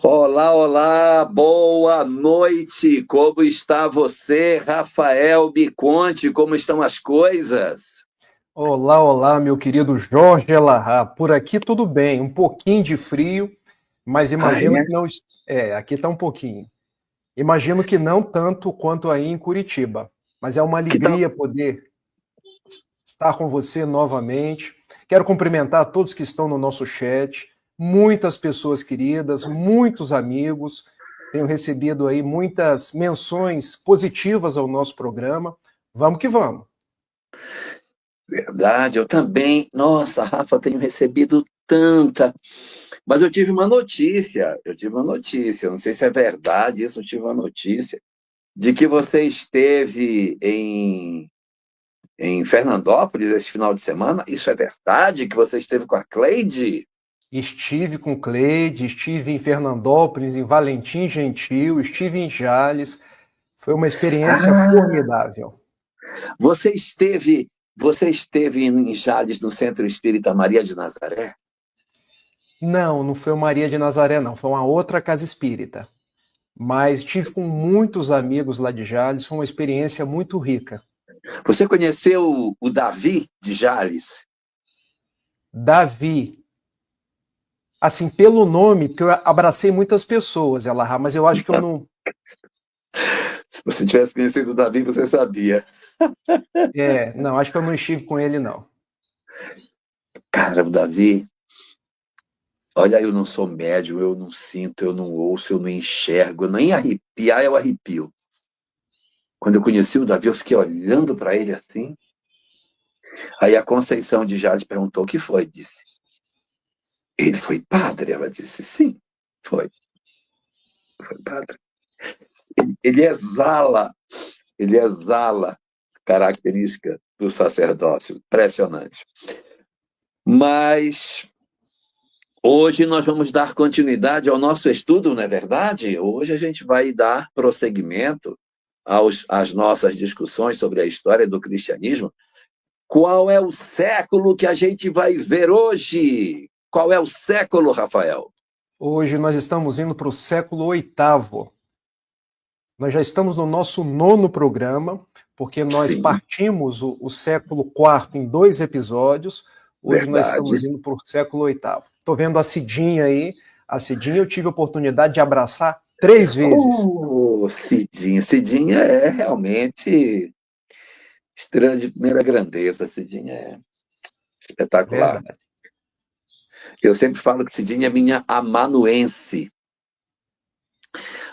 Olá, olá, boa noite. Como está você, Rafael? Me conte como estão as coisas. Olá, olá, meu querido Jorge Elahá. Por aqui tudo bem, um pouquinho de frio, mas Ah, imagino é? que não. Aqui está um pouquinho. Imagino que não tanto quanto aí em Curitiba, mas é uma Que tal? alegria poder estar com você novamente. Quero cumprimentar todos que estão no nosso chat, muitas pessoas queridas, muitos amigos. Tenho recebido aí muitas menções positivas ao nosso programa. Vamos que vamos. Verdade, eu também. Nossa, Rafa, tenho recebido tanta. Mas eu tive uma notícia, não sei se é verdade isso, eu tive uma notícia, de que você esteve em Fernandópolis esse final de semana. Isso é verdade? Que você esteve com a Cleide? Estive com Cleide, estive em Fernandópolis, em Valentim Gentil, estive em Jales. Foi uma experiência Ah, formidável. Você esteve, você esteve em Jales, no Centro Espírita Maria de Nazaré? Não, não foi o Maria de Nazaré, não. Foi uma outra casa espírita. Mas estive com muitos amigos lá de Jales. Foi uma experiência muito rica. Você conheceu o Davi de Jales? Davi, assim, pelo nome, porque eu abracei muitas pessoas, Elahá, mas eu acho que eu não. Se você tivesse conhecido o Davi, você sabia. Não, acho que eu não estive com ele, não. Cara, o Davi, olha, eu não sou médium, eu não sinto, eu não ouço, eu não enxergo, nem arrepiar eu arrepio. Quando eu conheci o Davi, eu fiquei olhando para ele assim. Aí a Conceição de Jales perguntou o que foi, disse. Ele foi padre? Ela disse, sim, foi, foi padre. Ele exala Ele exala característica do sacerdócio. Impressionante. Mas hoje nós vamos dar continuidade ao nosso estudo, não é verdade? Hoje a gente vai dar prosseguimento às nossas discussões sobre a história do cristianismo. Qual é o século que a gente vai ver hoje? Qual é o século, Rafael? Hoje nós estamos indo para o século oitavo. Nós já estamos no nosso nono programa, porque nós Sim, partimos o século quarto em 2 episódios. Hoje nós verdade. estamos indo para o século oitavo. Estou vendo a Cidinha aí. A Cidinha eu tive a oportunidade de abraçar 3 vezes. Cidinha. Cidinha é realmente estrela de primeira grandeza. Cidinha é espetacular. Verdade. Eu sempre falo que Cidinha é minha amanuense.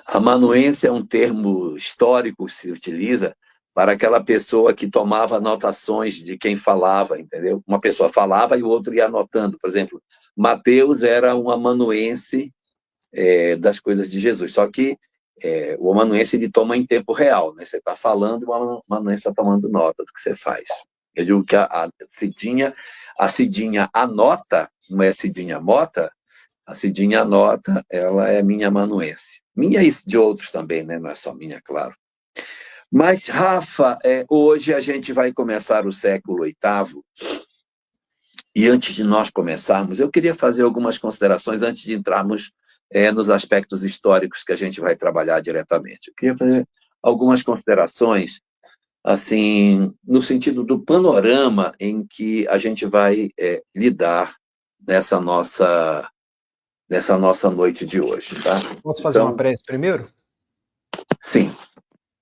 Amanuense é um termo histórico que se utiliza para aquela pessoa que tomava anotações de quem falava, entendeu? Uma pessoa falava e o outro ia anotando. Por exemplo, Mateus era um amanuense das coisas de Jesus. Só que o amanuense ele toma em tempo real, né? Você está falando e o amanuense está tomando nota do que você faz. Eu digo que a Cidinha anota, não é a Cidinha Mota, a Cidinha anota, ela é minha amanuense. Minha e de outros também, né? Não é só minha, claro. Mas, Rafa, hoje a gente vai começar o século oitavo, e antes de nós começarmos, eu queria fazer algumas considerações antes de entrarmos nos aspectos históricos que a gente vai trabalhar diretamente. Eu queria fazer algumas considerações, assim, no sentido do panorama em que a gente vai lidar nessa nossa, nessa nossa noite de hoje, tá? Posso fazer uma Então, prece primeiro? sim,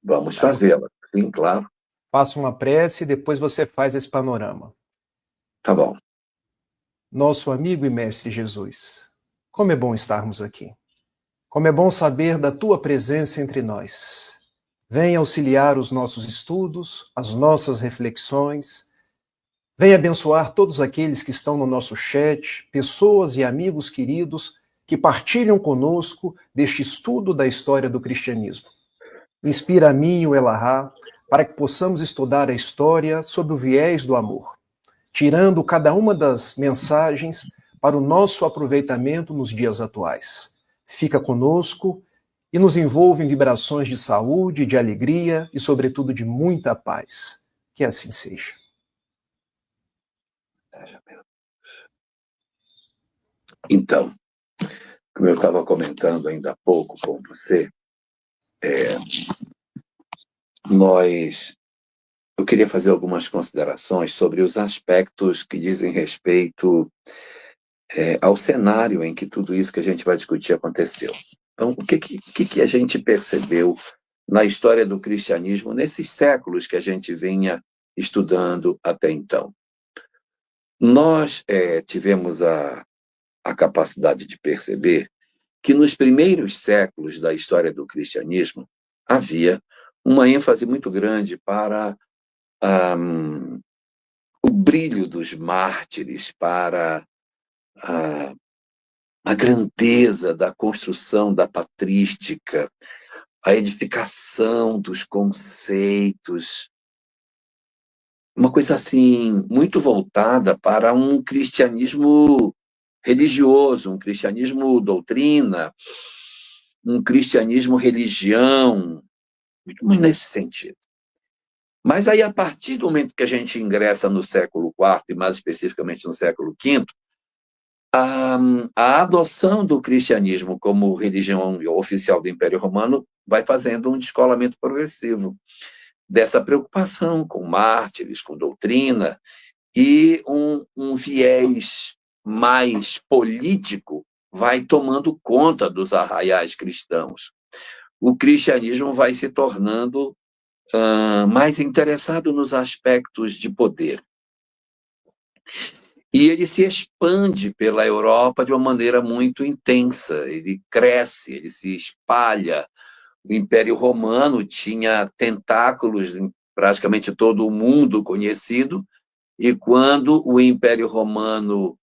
vamos Tá, eu fazê-la. Sim, claro. faço uma prece e depois você faz esse panorama. Tá bom. Nosso amigo e mestre Jesus, como é bom estarmos aqui. Como é bom saber da tua presença entre nós. Venha auxiliar os nossos estudos, as nossas reflexões. Venha abençoar todos aqueles que estão no nosso chat, pessoas e amigos queridos que partilham conosco deste estudo da história do cristianismo. Inspira a mim e o Elahá para que possamos estudar a história sob o viés do amor, tirando cada uma das mensagens para o nosso aproveitamento nos dias atuais. Fica conosco e nos envolve em vibrações de saúde, de alegria e, sobretudo, de muita paz. Que assim seja. Então, como eu estava comentando ainda há pouco com você, eu queria fazer algumas considerações sobre os aspectos que dizem respeito ao cenário em que tudo isso que a gente vai discutir aconteceu. Então, o que a gente percebeu na história do cristianismo nesses séculos que a gente vinha estudando até então? Nós tivemos a capacidade de perceber que nos primeiros séculos da história do cristianismo havia uma ênfase muito grande para o brilho dos mártires, para a grandeza da construção da patrística, a edificação dos conceitos, uma coisa assim muito voltada para um cristianismo religioso, um cristianismo doutrina, um cristianismo religião, muito nesse sentido. Mas aí, a partir do momento que a gente ingressa no século IV, e mais especificamente no século V, a adoção do cristianismo como religião oficial do Império Romano vai fazendo um descolamento progressivo dessa preocupação com mártires, com doutrina, e um viés mais político vai tomando conta dos arraiais cristãos. O cristianismo vai se tornando mais interessado nos aspectos de poder. E ele se expande pela Europa de uma maneira muito intensa, ele cresce, ele se espalha. O Império Romano tinha tentáculos em praticamente todo o mundo conhecido, e quando o Império Romano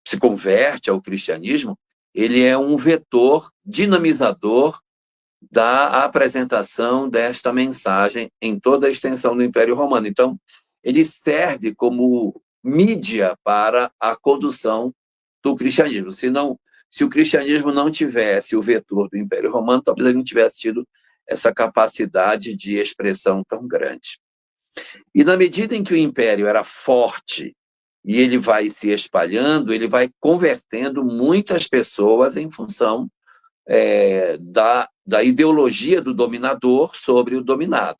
se converte ao cristianismo, ele é um vetor dinamizador da apresentação desta mensagem em toda a extensão do Império Romano. Então, ele serve como mídia para a condução do cristianismo. Se o cristianismo não tivesse o vetor do Império Romano, talvez ele não tivesse tido essa capacidade de expressão tão grande. E na medida em que o império era forte e ele vai se espalhando, ele vai convertendo muitas pessoas em função da ideologia do dominador sobre o dominado.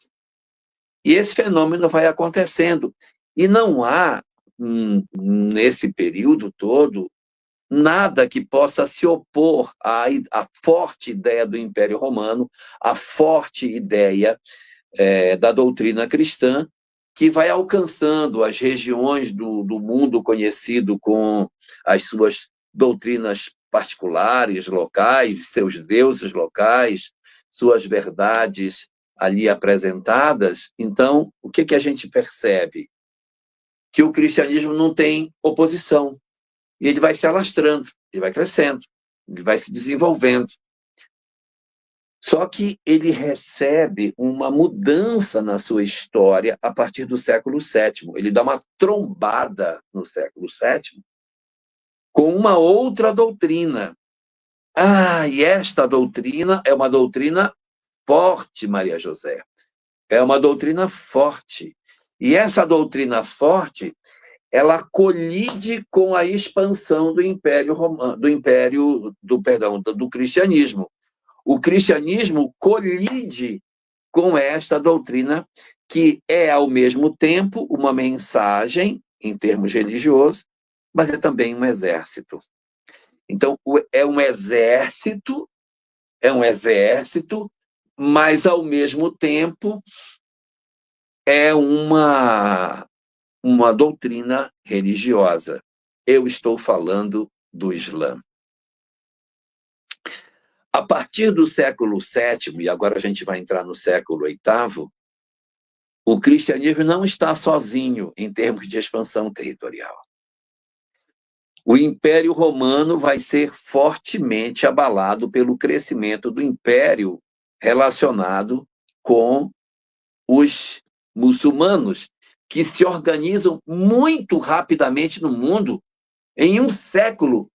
E esse fenômeno vai acontecendo. E não há, nesse período todo, nada que possa se opor à forte ideia do Império Romano, à forte ideia da doutrina cristã, que vai alcançando as regiões do mundo conhecido com as suas doutrinas particulares, locais, seus deuses locais, suas verdades ali apresentadas. Então, o que a gente percebe? Que o cristianismo não tem oposição. E ele vai se alastrando, ele vai crescendo, ele vai se desenvolvendo. Só que ele recebe uma mudança na sua história a partir do século VII. Ele dá uma trombada no século VII com uma outra doutrina. E esta doutrina é uma doutrina forte, Maria José. É uma doutrina forte. E essa doutrina forte, ela colide com a expansão do Império Romano, do cristianismo. O cristianismo colide com esta doutrina, que é, ao mesmo tempo, uma mensagem, em termos religiosos, mas é também um exército. Então, é um exército, mas, ao mesmo tempo, é uma doutrina religiosa. Eu estou falando do Islã. A partir do século VII, e agora a gente vai entrar no século VIII, o cristianismo não está sozinho em termos de expansão territorial. O Império Romano vai ser fortemente abalado pelo crescimento do império relacionado com os muçulmanos, que se organizam muito rapidamente no mundo. Em um século,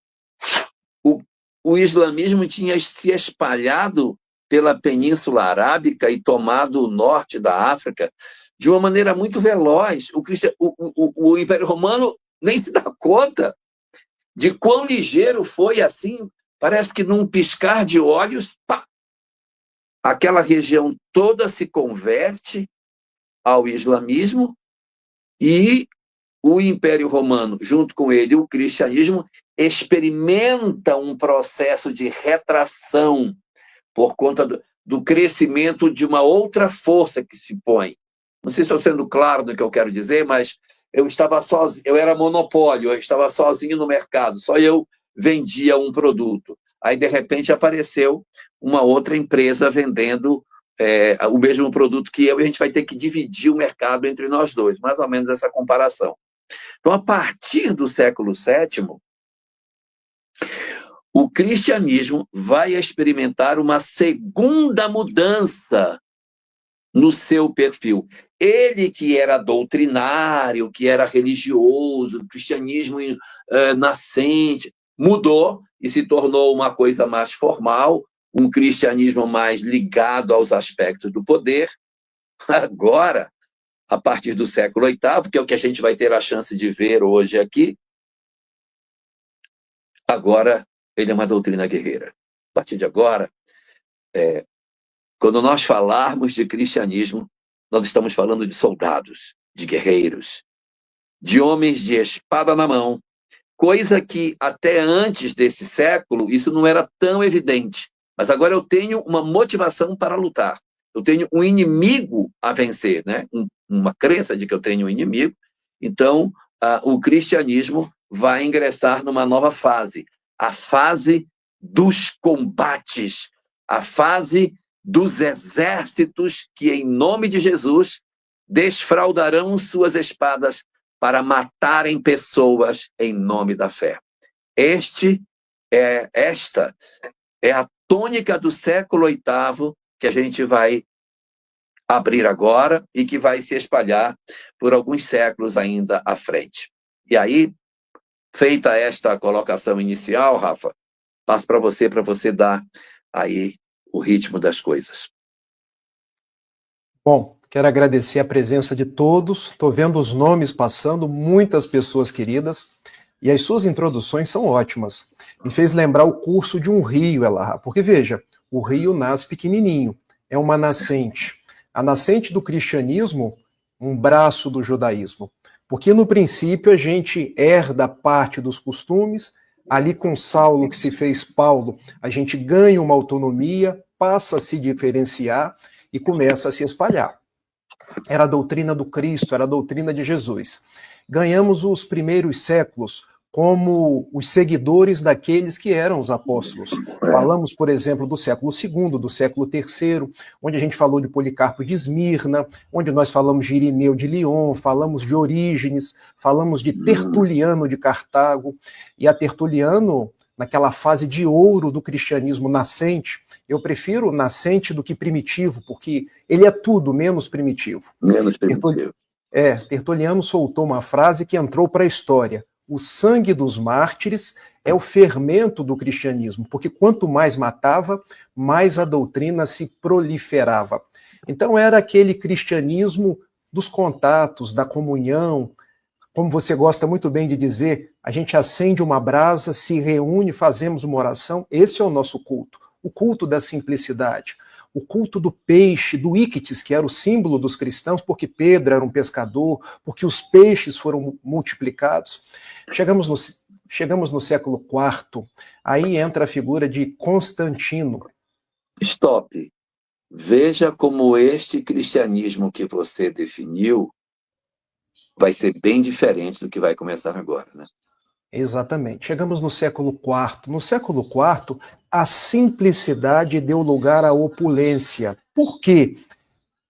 o islamismo tinha se espalhado pela Península Arábica e tomado o norte da África de uma maneira muito veloz. O Império Romano nem se dá conta de quão ligeiro foi assim Parece que num piscar de olhos, pá, aquela região toda se converte ao islamismo e o Império Romano, junto com ele, o cristianismo, experimenta um processo de retração por conta do crescimento de uma outra força que se põe. Não sei se estou sendo claro no que eu quero dizer, mas eu estava sozinho, eu era monopólio, eu estava sozinho no mercado, só eu vendia um produto. Aí, de repente, apareceu uma outra empresa vendendo o mesmo produto que eu, e a gente vai ter que dividir o mercado entre nós dois, mais ou menos essa comparação. Então, a partir do século VII, o cristianismo vai experimentar uma segunda mudança no seu perfil. Ele que era doutrinário, que era religioso, cristianismo nascente, mudou e se tornou uma coisa mais formal, um cristianismo mais ligado aos aspectos do poder. Agora, a partir do século VIII, que é o que a gente vai ter a chance de ver hoje aqui, agora ele é uma doutrina guerreira. A partir de agora, quando nós falarmos de cristianismo, nós estamos falando de soldados, de guerreiros, de homens de espada na mão, coisa que até antes desse século isso não era tão evidente. Mas agora eu tenho uma motivação para lutar. Eu tenho um inimigo a vencer, né? Uma crença de que eu tenho um inimigo. Então, o cristianismo vai ingressar numa nova fase, a fase dos combates, a fase dos exércitos que, em nome de Jesus, desfraldarão suas espadas para matarem pessoas em nome da fé. Esta é a tônica do século VIII que a gente vai abrir agora e que vai se espalhar por alguns séculos ainda à frente. E aí, feita esta colocação inicial, Rafa, passo para você dar aí o ritmo das coisas. Bom, quero agradecer a presença de todos, estou vendo os nomes passando, muitas pessoas queridas, e as suas introduções são ótimas. Me fez lembrar o curso de um rio, Elahá, porque veja, o rio nasce pequenininho, é uma nascente. A nascente do cristianismo, um braço do judaísmo, porque no princípio a gente herda parte dos costumes, ali com Saulo, que se fez Paulo, a gente ganha uma autonomia, passa a se diferenciar e começa a se espalhar. Era a doutrina do Cristo, era a doutrina de Jesus. Ganhamos os primeiros séculos como os seguidores daqueles que eram os apóstolos. Falamos, por exemplo, do século II, do século III, onde a gente falou de Policarpo de Esmirna, onde nós falamos de Irineu de Lyon, falamos de Orígenes, falamos de Tertuliano de Cartago, e a Tertuliano, naquela fase de ouro do cristianismo nascente, eu prefiro nascente do que primitivo, porque ele é tudo menos primitivo. Menos primitivo. Tertuliano soltou uma frase que entrou para a história. O sangue dos mártires é o fermento do cristianismo, porque quanto mais matava, mais a doutrina se proliferava. Então era aquele cristianismo dos contatos, da comunhão, como você gosta muito bem de dizer, a gente acende uma brasa, se reúne, fazemos uma oração, esse é o nosso culto, o culto da simplicidade, o culto do peixe, do íctis, que era o símbolo dos cristãos, porque Pedro era um pescador, porque os peixes foram multiplicados. Chegamos no século IV, aí entra a figura de Constantino. Stop. Veja como este cristianismo que você definiu vai ser bem diferente do que vai começar agora, né? Exatamente. Chegamos no século IV. No século IV, a simplicidade deu lugar à opulência. Por quê?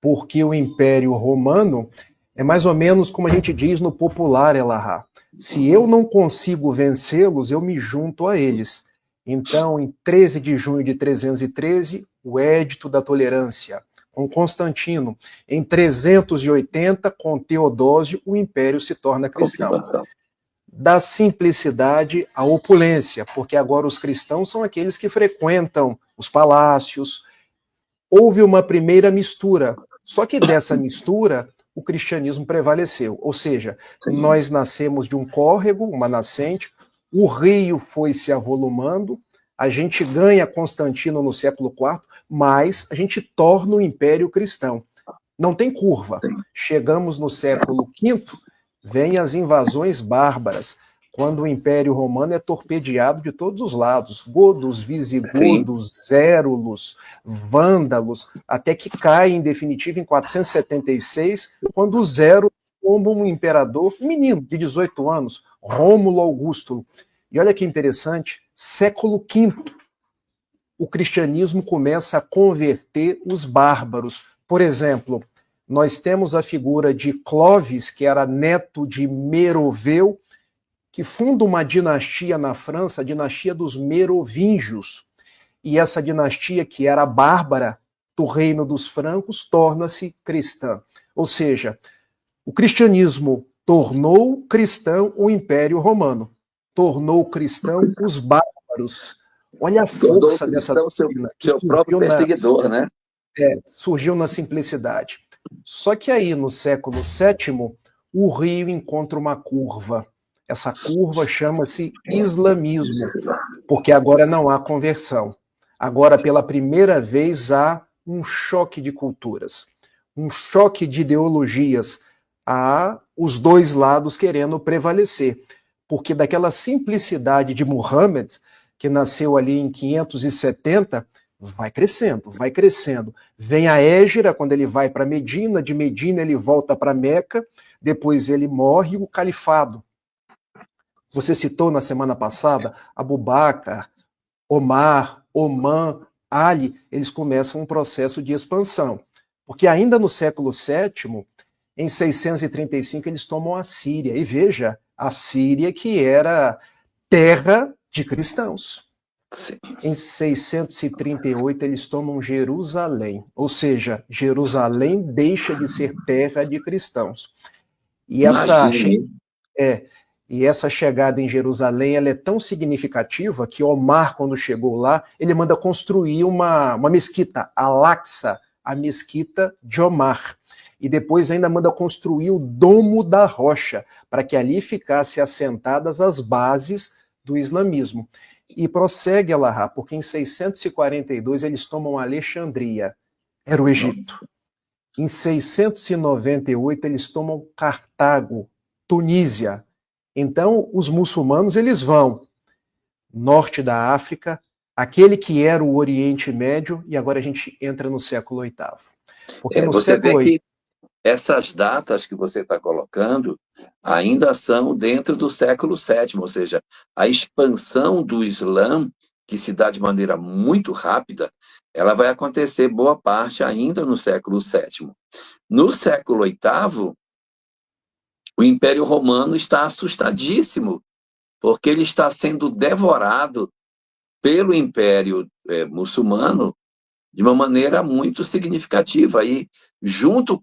Porque o Império Romano é mais ou menos como a gente diz no popular, Elahá. Se eu não consigo vencê-los, eu me junto a eles. Então, em 13 de junho de 313, o Édito da Tolerância, com Constantino. Em 380, com Teodósio, o Império se torna cristão. Da simplicidade à opulência, porque agora os cristãos são aqueles que frequentam os palácios. Houve uma primeira mistura, só que dessa mistura o cristianismo prevaleceu, ou seja, nós nascemos de um córrego, uma nascente, o rio foi se avolumando, A gente ganha Constantino no século IV, mas a gente torna o Império Cristão. Não tem curva. Chegamos no século V, vêm as invasões bárbaras, quando o Império Romano é torpedeado de todos os lados. Godos, visigodos, érulos, vândalos, até que cai em definitivo em 476, quando os érulos tombam um imperador, um menino de 18 anos, Rômulo Augusto. E olha que interessante, século V, o cristianismo começa a converter os bárbaros. Por exemplo, nós temos a figura de Clovis, que era neto de Meroveu, que funda uma dinastia na França, a dinastia dos Merovingios. E essa dinastia, que era bárbara do reino dos francos, torna-se cristã. Ou seja, o cristianismo tornou cristão o Império Romano, tornou cristão os bárbaros. Olha a força dessa doutrina. Seu próprio perseguidor, né? Surgiu na simplicidade. Só que aí, no século VII, o Rio encontra uma curva. Essa curva chama-se islamismo, porque agora não há conversão. Agora, pela primeira vez, há um choque de culturas, um choque de ideologias. Há os dois lados querendo prevalecer, porque daquela simplicidade de Muhammad, que nasceu ali em 570, vai crescendo, vai crescendo. Vem a Hégira, quando ele vai para Medina, de Medina ele volta para Meca, depois ele morre, o califado. Você citou na semana passada, Abu Bakr, Omar, Oman, Ali, eles começam um processo de expansão. Porque ainda no século VII, em 635, eles tomam a Síria. E veja, a Síria que era terra de cristãos. Sim. Em 638, eles tomam Jerusalém. Ou seja, Jerusalém deixa de ser terra de cristãos. E essa chegada em Jerusalém ela é tão significativa que Omar, quando chegou lá, ele manda construir uma mesquita, Al-Aqsa, a mesquita de Omar. E depois ainda manda construir o Domo da Rocha, para que ali ficassem assentadas as bases do islamismo. E prossegue Alahá, porque em 642 eles tomam Alexandria, era o Egito. Em 698 eles tomam Cartago, Tunísia. Então, os muçulmanos, eles vão norte da África, aquele que era o Oriente Médio, e agora a gente entra no século VIII. Porque no século VIII... que essas datas que você está colocando ainda são dentro do século VII, ou seja, a expansão do Islã, que se dá de maneira muito rápida, ela vai acontecer boa parte ainda no século VII. No século VIII, o Império Romano está assustadíssimo, porque ele está sendo devorado pelo Império muçulmano de uma maneira muito significativa. E, junto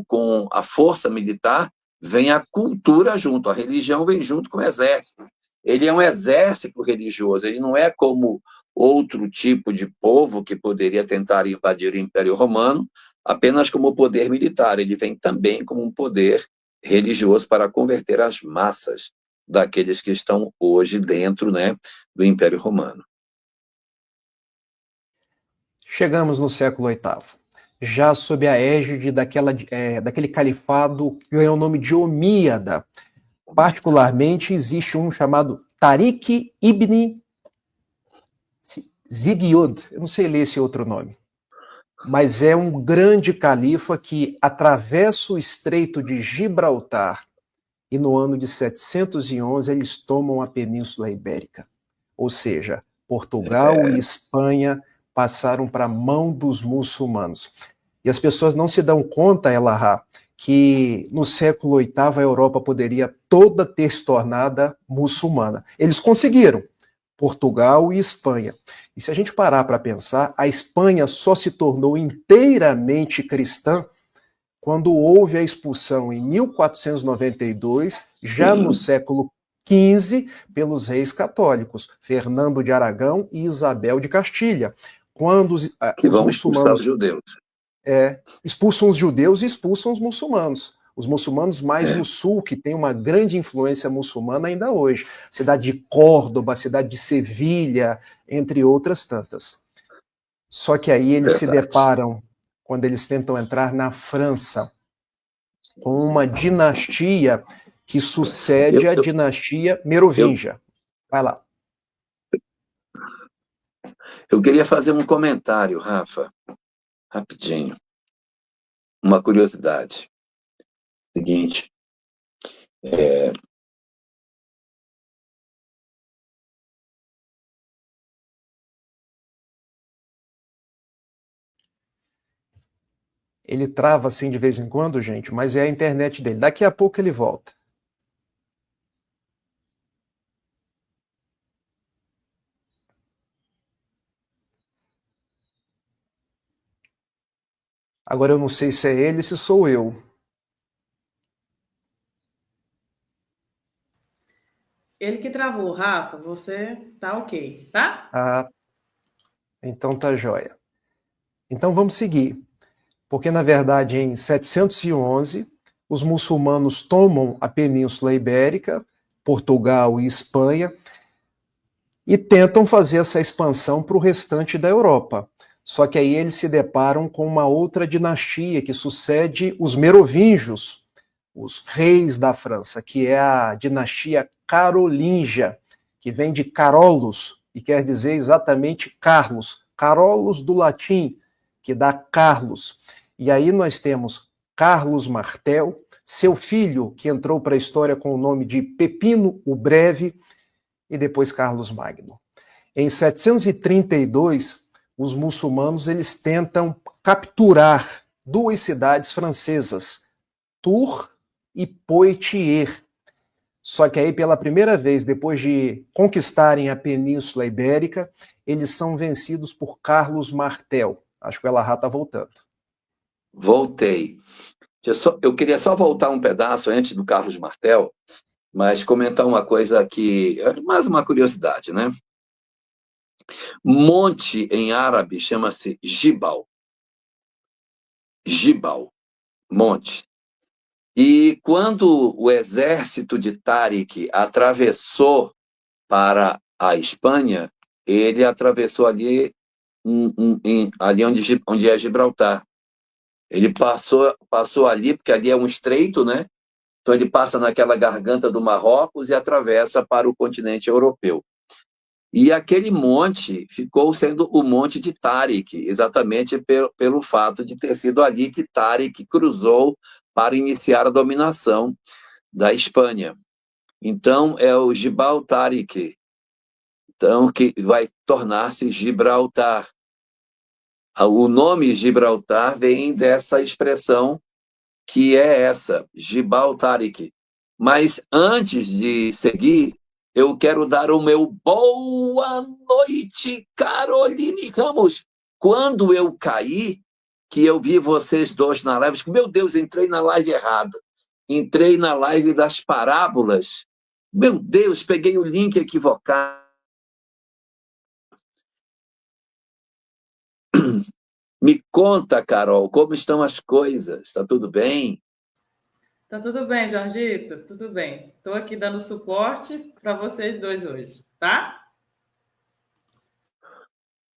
com a força militar, vem a cultura junto, a religião vem junto com o exército. Ele é um exército religioso, ele não é como outro tipo de povo que poderia tentar invadir o Império Romano apenas como poder militar, ele vem também como um poder religioso para converter as massas daqueles que estão hoje dentro, né, do Império Romano. Chegamos no século VIII, já sob a égide daquele califado que ganhou o nome de Omíada. Particularmente, existe um chamado Tariq ibn Ziyad, eu não sei ler esse outro nome, mas é um grande califa que atravessa o Estreito de Gibraltar e no ano de 711 eles tomam a Península Ibérica. Ou seja, Portugal e Espanha passaram para a mão dos muçulmanos. E as pessoas não se dão conta, Elahá, que no século VIII a Europa poderia toda ter se tornado muçulmana. Eles conseguiram, Portugal e Espanha. E se a gente parar para pensar, a Espanha só se tornou inteiramente cristã quando houve a expulsão em 1492, já no século XV, pelos reis católicos, Fernando de Aragão e Isabel de Castilha. Quando os muçulmanos expulsam os judeus. Expulsam os judeus e expulsam os muçulmanos. Os muçulmanos mais no sul, que tem uma grande influência muçulmana ainda hoje. Cidade de Córdoba, cidade de Sevilha, entre outras tantas. Só que aí eles se deparam, quando eles tentam entrar na França, com uma dinastia que sucede à dinastia merovingia. Vai lá. Eu queria fazer um comentário, Rafa, rapidinho. Uma curiosidade. Seguinte, Ele trava assim de vez em quando, gente, mas é a internet dele. Daqui a pouco ele volta. Agora eu não sei se é ele, se sou eu. Ele que travou, Rafa, você tá ok, tá? Ah, então tá jóia. Então vamos seguir. Porque, na verdade, em 711, os muçulmanos tomam a Península Ibérica, Portugal e Espanha, e tentam fazer essa expansão para o restante da Europa. Só que aí eles se deparam com uma outra dinastia que sucede os merovingios, os reis da França, que é a dinastia carolíngia, que vem de Carolus, e quer dizer exatamente Carlos. Carolus do latim, que dá Carlos. E aí nós temos Carlos Martel, seu filho, que entrou para a história com o nome de Pepino o Breve, e depois Carlos Magno. Em 732, os muçulmanos eles tentam capturar duas cidades francesas, Tours e Poitiers. Só que aí, pela primeira vez, depois de conquistarem a Península Ibérica, eles são vencidos por Carlos Martel. Acho que o Elahá está voltando. Voltei. Eu queria só voltar um pedaço antes do Carlos Martel, mas comentar uma coisa aqui, mais uma curiosidade, né? Monte em árabe chama-se Jibal. Jibal, monte. E quando o exército de Tariq atravessou para a Espanha, ele atravessou ali, ali onde é Gibraltar. Ele passou ali, porque ali é um estreito, né? Então ele passa naquela garganta do Marrocos e atravessa para o continente europeu. E aquele monte ficou sendo o Monte de Tariq, exatamente pelo fato de ter sido ali que Tariq cruzou para iniciar a dominação da Espanha. Então é o Jibal Tariq, então, que vai tornar-se Gibraltar. O nome Gibraltar vem dessa expressão que é essa, Jibal Tariq. Mas antes de seguir, eu quero dar o meu boa noite, Caroline Ramos. Quando eu caí, que eu vi vocês dois na live, meu Deus, entrei na live errada. Entrei na live das parábolas. Meu Deus, peguei o link equivocado. Me conta, Carol, como estão as coisas? Está tudo bem? Tá tudo bem, Jorgito? Tudo bem. Estou aqui dando suporte para vocês dois hoje, tá?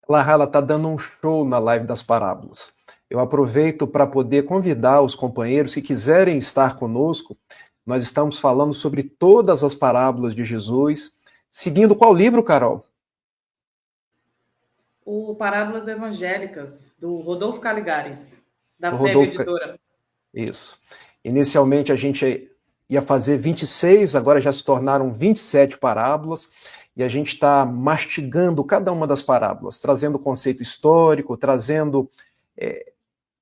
Ela está dando um show na live das parábolas. Eu aproveito para poder convidar os companheiros que quiserem estar conosco. Nós estamos falando sobre todas as parábolas de Jesus, seguindo qual livro, Carol? O Parábolas Evangélicas, do Rodolfo Caligares, da FEB Editora. Isso. Inicialmente a gente ia fazer 26, agora já se tornaram 27 parábolas, e a gente está mastigando cada uma das parábolas, trazendo o conceito histórico, trazendo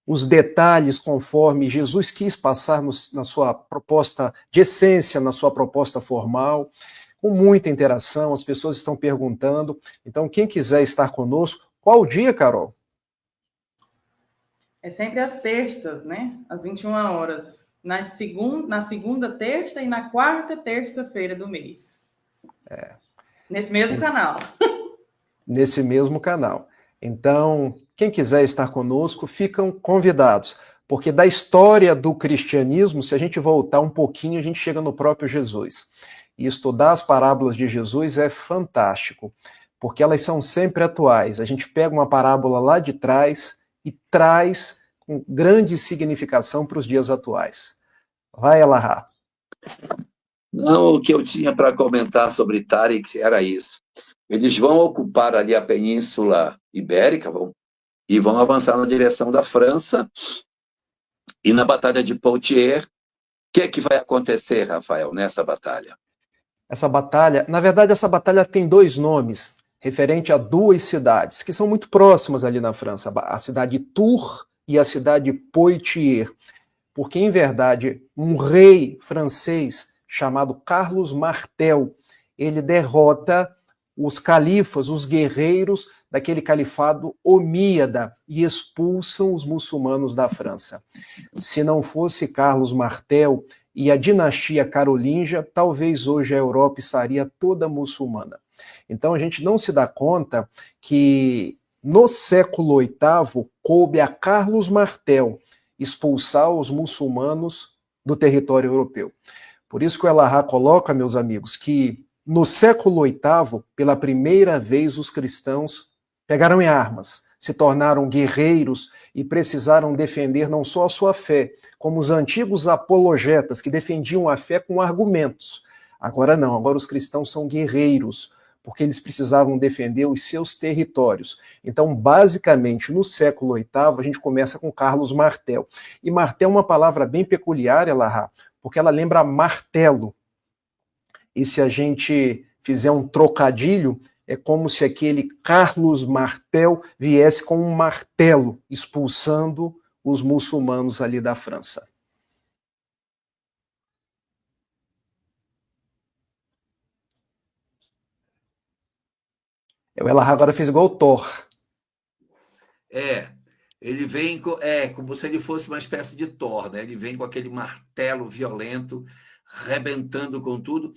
os detalhes conforme Jesus quis passar na sua proposta de essência, na sua proposta formal, com muita interação, as pessoas estão perguntando. Então, quem quiser estar conosco, qual dia, Carol? É sempre às terças, né? Às 21 horas. Na segunda terça e na quarta terça-feira do mês. Nesse mesmo canal. Nesse mesmo canal. Então, quem quiser estar conosco, ficam convidados. Porque da história do cristianismo, se a gente voltar um pouquinho, a gente chega no próprio Jesus. E estudar as parábolas de Jesus é fantástico, porque elas são sempre atuais. A gente pega uma parábola lá de trás e traz com grande significação para os dias atuais. Vai, Elahá. Não, o que eu tinha para comentar sobre Tariq era isso. Eles vão ocupar ali a Península Ibérica e vão avançar na direção da França. E na Batalha de Poitiers, o que é que vai acontecer, Rafael, nessa batalha? Essa batalha, na verdade, essa batalha tem dois nomes, referente a duas cidades, que são muito próximas ali na França, a cidade de Tours e a cidade de Poitiers. Porque, em verdade, um rei francês chamado Carlos Martel, ele derrota os califas, os guerreiros daquele califado omíada e expulsam os muçulmanos da França. Se não fosse Carlos Martel e a dinastia carolíngia, talvez hoje a Europa estaria toda muçulmana. Então a gente não se dá conta que no século VIII coube a Carlos Martel expulsar os muçulmanos do território europeu. Por isso que o Elahá coloca, meus amigos, que no século VIII, pela primeira vez, os cristãos pegaram em armas, se tornaram guerreiros e precisaram defender não só a sua fé, como os antigos apologetas que defendiam a fé com argumentos. Agora não, agora os cristãos são guerreiros, porque eles precisavam defender os seus territórios. Então, basicamente, no século VIII, a gente começa com Carlos Martel. E martel é uma palavra bem peculiar, Elahá, porque ela lembra martelo. E se a gente fizer um trocadilho, é como se aquele Carlos Martel viesse com um martelo, expulsando os muçulmanos ali da França. O Elahá agora fez igual o Thor. Ele vem como se ele fosse uma espécie de Thor, né? Ele vem com aquele martelo violento, rebentando com tudo,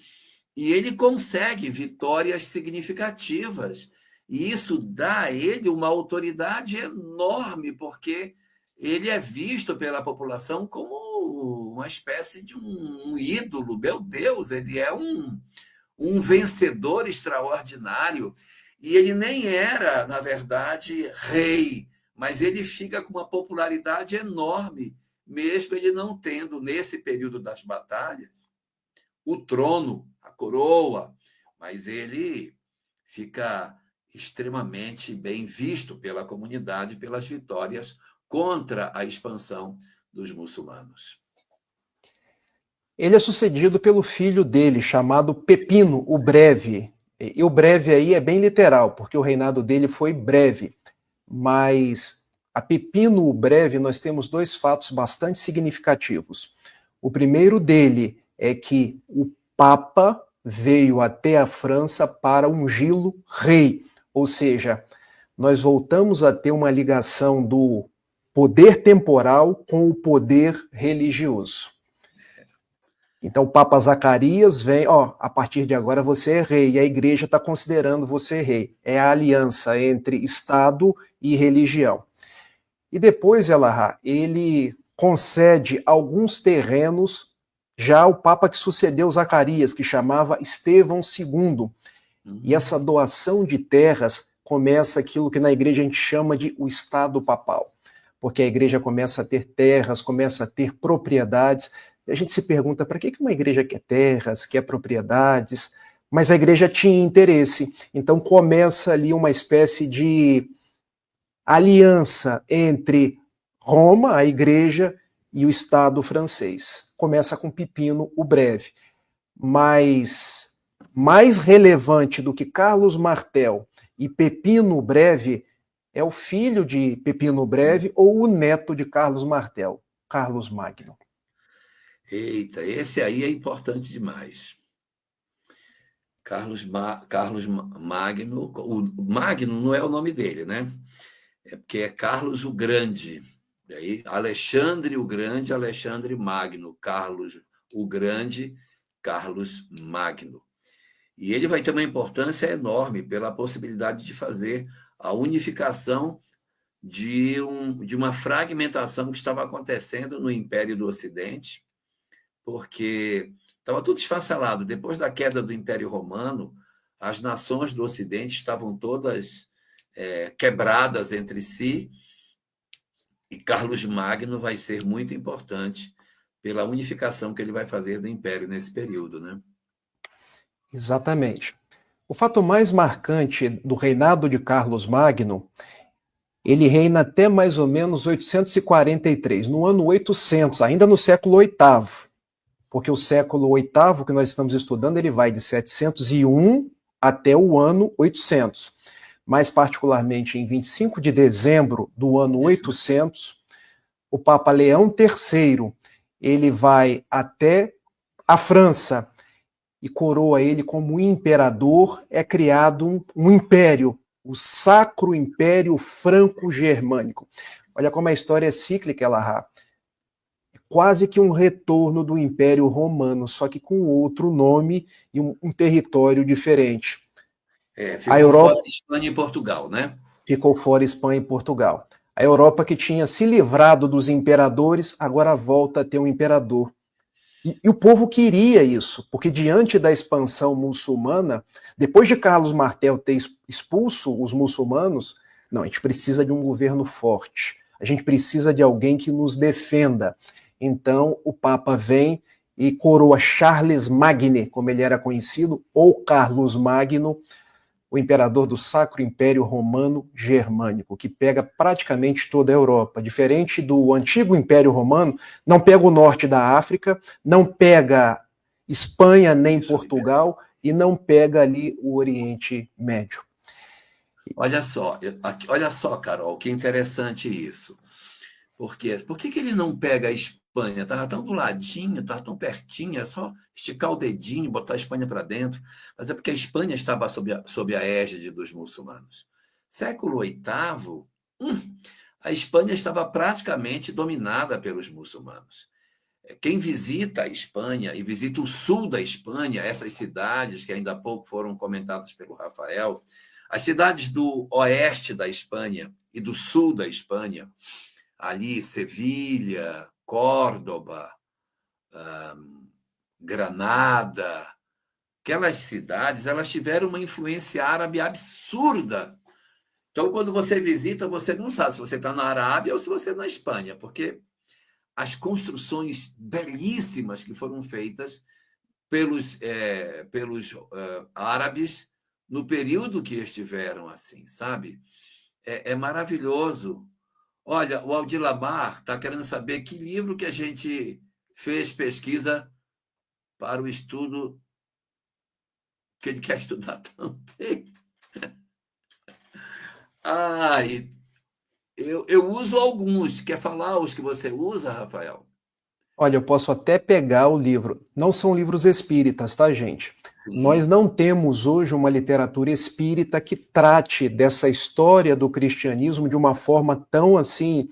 e ele consegue vitórias significativas. E isso dá a ele uma autoridade enorme, porque ele é visto pela população como uma espécie de um ídolo. Meu Deus, ele é um vencedor extraordinário. E ele nem era, na verdade, rei, mas ele fica com uma popularidade enorme, mesmo ele não tendo, nesse período das batalhas, o trono, a coroa, mas ele fica extremamente bem visto pela comunidade pelas vitórias contra a expansão dos muçulmanos. Ele é sucedido pelo filho dele, chamado Pepino, o Breve. E o breve aí é bem literal, porque o reinado dele foi breve. Mas a Pepino o Breve, nós temos dois fatos bastante significativos. O primeiro dele é que o Papa veio até a França para ungí-lo rei. Ou seja, nós voltamos a ter uma ligação do poder temporal com o poder religioso. Então o Papa Zacarias vem, a partir de agora você é rei, e a igreja está considerando você rei. É a aliança entre Estado e religião. E depois, Elahá, ele concede alguns terrenos, já ao Papa que sucedeu Zacarias, que chamava Estevão II. E essa doação de terras começa aquilo que na igreja a gente chama de o Estado Papal. Porque a igreja começa a ter terras, começa a ter propriedades. E a gente se pergunta, para que uma igreja quer terras, quer propriedades? Mas a igreja tinha interesse. Então começa ali uma espécie de aliança entre Roma, a igreja, e o Estado francês. Começa com Pepino o Breve. Mas mais relevante do que Carlos Martel e Pepino o Breve é o filho de Pepino o Breve ou o neto de Carlos Martel, Carlos Magno. Eita, esse aí é importante demais. Carlos Magno, o Magno não é o nome dele, né? É porque é Carlos o Grande. Daí, Alexandre o Grande, Alexandre Magno. Carlos o Grande, Carlos Magno. E ele vai ter uma importância enorme pela possibilidade de fazer a unificação de uma fragmentação que estava acontecendo no Império do Ocidente, porque estava tudo esfacelado. Depois da queda do Império Romano, as nações do Ocidente estavam todas quebradas entre si, e Carlos Magno vai ser muito importante pela unificação que ele vai fazer do Império nesse período, né? Exatamente. O fato mais marcante do reinado de Carlos Magno, ele reina até mais ou menos 843, no ano 800, ainda no século VIII, porque o século VIII que nós estamos estudando, ele vai de 701 até o ano 800. Mais particularmente em 25 de dezembro do ano 800, o Papa Leão III, ele vai até a França e coroa ele como imperador. É criado um império, o Sacro Império Franco-Germânico. Olha como a história é cíclica, Elahá. É quase que um retorno do Império Romano, só que com outro nome e um território diferente. Ficou a Europa fora Espanha e Portugal, né? Ficou fora Espanha e Portugal. A Europa, que tinha se livrado dos imperadores, agora volta a ter um imperador. E o povo queria isso, porque diante da expansão muçulmana, depois de Carlos Martel ter expulso os muçulmanos, não, a gente precisa de um governo forte, a gente precisa de alguém que nos defenda. Então o Papa vem e coroa Charles Magne, como ele era conhecido, ou Carlos Magno, o imperador do Sacro Império Romano Germânico, que pega praticamente toda a Europa. Diferente do antigo Império Romano, não pega o norte da África, não pega Espanha nem Portugal e não pega ali o Oriente Médio. Olha só, Carol, que interessante isso. Por quê? Por que ele não pega a Espanha? Estava tão do ladinho, estava tão pertinho, é só esticar o dedinho, botar a Espanha para dentro. Mas é porque a Espanha estava sob a égide dos muçulmanos. Século VIII, a Espanha estava praticamente dominada pelos muçulmanos. Quem visita a Espanha e visita o sul da Espanha, essas cidades que ainda há pouco foram comentadas pelo Rafael, as cidades do oeste da Espanha e do sul da Espanha, ali Sevilha, Córdoba, Granada, aquelas cidades, elas tiveram uma influência árabe absurda. Então, quando você visita, você não sabe se você está na Arábia ou se você está na Espanha, porque as construções belíssimas que foram feitas pelos árabes no período que estiveram assim, sabe? É maravilhoso. Olha, o Aldir Lamar está querendo saber que livro que a gente fez pesquisa para o estudo que ele quer estudar também. Eu uso alguns. Quer falar os que você usa, Rafael? Olha, eu posso até pegar o livro. Não são livros espíritas, tá, gente? Sim. Nós não temos hoje uma literatura espírita que trate dessa história do cristianismo de uma forma tão assim,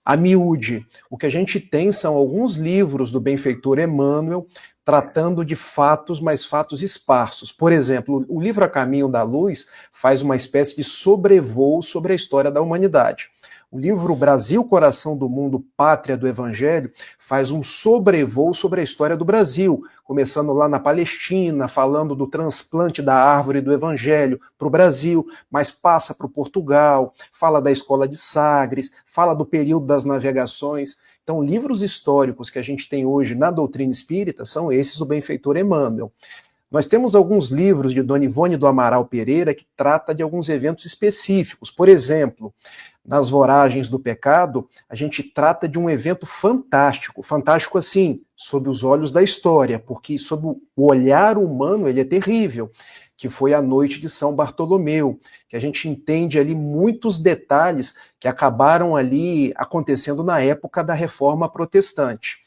a miúde. O que a gente tem são alguns livros do benfeitor Emmanuel tratando de fatos, mas fatos esparsos. Por exemplo, o livro A Caminho da Luz faz uma espécie de sobrevoo sobre a história da humanidade. O livro Brasil, Coração do Mundo, Pátria do Evangelho faz um sobrevoo sobre a história do Brasil, começando lá na Palestina, falando do transplante da árvore do Evangelho para o Brasil, mas passa para o Portugal, fala da Escola de Sagres, fala do período das navegações. Então, livros históricos que a gente tem hoje na doutrina espírita são esses do benfeitor Emmanuel. Nós temos alguns livros de Dona Ivone do Amaral Pereira que trata de alguns eventos específicos. Por exemplo, nas Voragens do Pecado, a gente trata de um evento fantástico, fantástico assim, sob os olhos da história, porque sob o olhar humano ele é terrível, que foi a noite de São Bartolomeu, que a gente entende ali muitos detalhes que acabaram ali acontecendo na época da Reforma Protestante.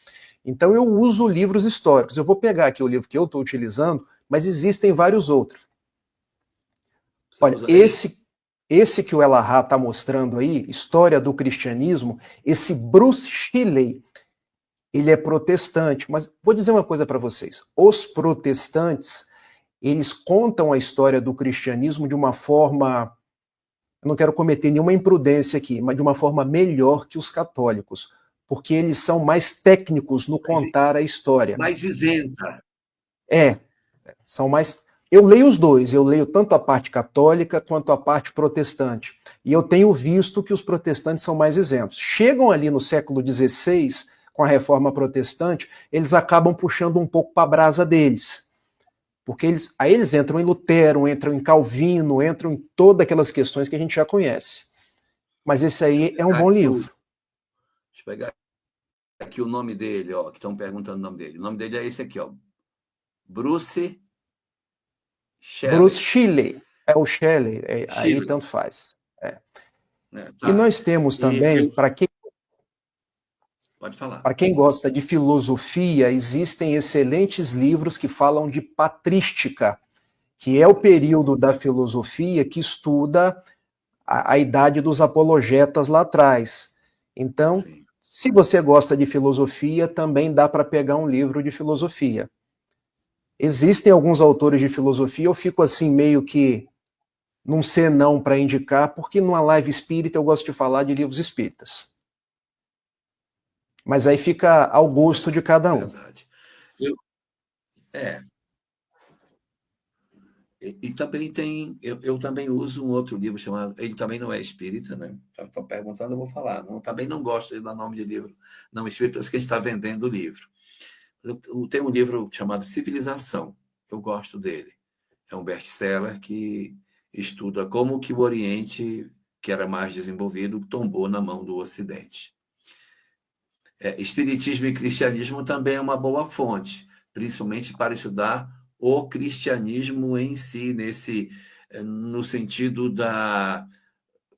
Então eu uso livros históricos. Eu vou pegar aqui o livro que eu estou utilizando, mas existem vários outros. Olha, esse que o Elahá está mostrando aí, História do Cristianismo, esse Bruce Shelley, ele é protestante, mas vou dizer uma coisa para vocês. Os protestantes, eles contam a história do cristianismo de uma forma, eu não quero cometer nenhuma imprudência aqui, mas de uma forma melhor que os católicos, porque eles são mais técnicos no contar a história. Mais isenta. São mais... Eu leio os dois, eu leio tanto a parte católica quanto a parte protestante. E eu tenho visto que os protestantes são mais isentos. Chegam ali no século XVI, com a reforma protestante, eles acabam puxando um pouco para a brasa deles. Porque aí eles entram em Lutero, entram em Calvino, entram em todas aquelas questões que a gente já conhece. Mas esse aí é um bom livro. Deixa eu pegar aqui o nome dele, ó, que estão perguntando o nome dele. O nome dele é esse aqui, ó. Bruce Shelley. Bruce Shelley. É o Shelley, aí tanto faz. Tá. E nós temos também, para quem... Pode falar. Para quem gosta de filosofia, existem excelentes livros que falam de patrística, que é o período da filosofia que estuda a idade dos apologetas lá atrás. Então, se você gosta de filosofia, também dá para pegar um livro de filosofia. Existem alguns autores de filosofia, eu fico assim meio que num senão para indicar, porque numa live espírita eu gosto de falar de livros espíritas. Mas aí fica ao gosto de cada um. Verdade. E também tem... Eu também uso um outro livro chamado... Ele também não é espírita, né? Estão perguntando, eu vou falar. Também não gosto de dar nome de livro não espírita, porque quem está vendendo o livro. Tem um livro chamado Civilização. Eu gosto dele. É um best-seller que estuda como que o Oriente, que era mais desenvolvido, tombou na mão do Ocidente. Espiritismo e cristianismo também é uma boa fonte, principalmente para estudar o cristianismo em si, no sentido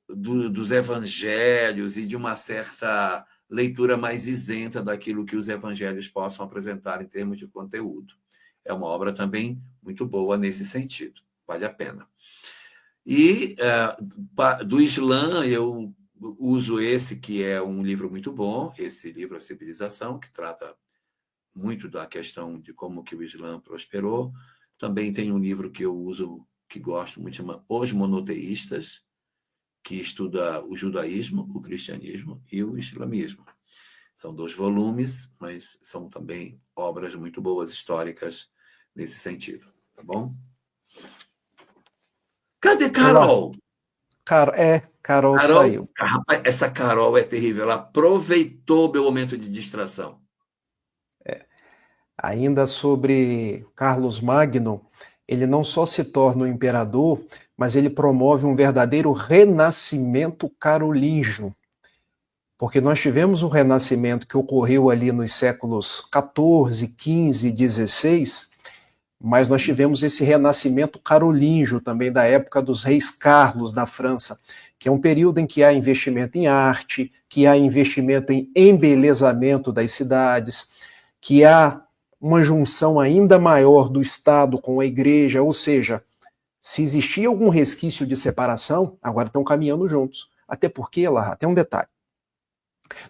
dos evangelhos e de uma certa leitura mais isenta daquilo que os evangelhos possam apresentar em termos de conteúdo. É uma obra também muito boa nesse sentido, vale a pena. E do Islã, eu uso esse, que é um livro muito bom, esse livro A Civilização, que trata muito da questão de como que o Islã prosperou. Também tem um livro que eu uso, que gosto muito, chama Os Monoteístas, que estuda o judaísmo, o cristianismo e o islamismo. São 2 volumes, mas são também obras muito boas, históricas, nesse sentido. Tá bom? Cadê Carol? Carol saiu. Rapaz, essa Carol é terrível. Ela aproveitou meu momento de distração. Ainda sobre Carlos Magno, ele não só se torna um imperador, mas ele promove um verdadeiro renascimento carolíngio. Porque nós tivemos um renascimento que ocorreu ali nos séculos XIV, XV, XVI, mas nós tivemos esse renascimento carolíngio também da época dos reis Carlos da França, que é um período em que há investimento em arte, que há investimento em embelezamento das cidades, que há uma junção ainda maior do Estado com a Igreja, ou seja, se existia algum resquício de separação, agora estão caminhando juntos. Até porque, lá tem um detalhe.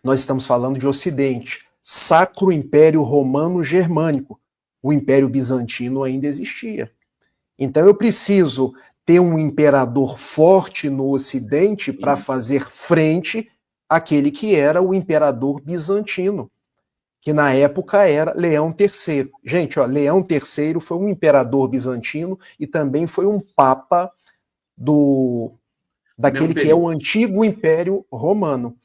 Nós estamos falando de Ocidente, Sacro Império Romano Germânico. O Império Bizantino ainda existia. Então eu preciso ter um imperador forte no Ocidente para fazer frente àquele que era o imperador bizantino, que na época era Leão III. Gente, ó, Leão III foi um imperador bizantino e também foi um papa daquele que é o antigo Império Romano.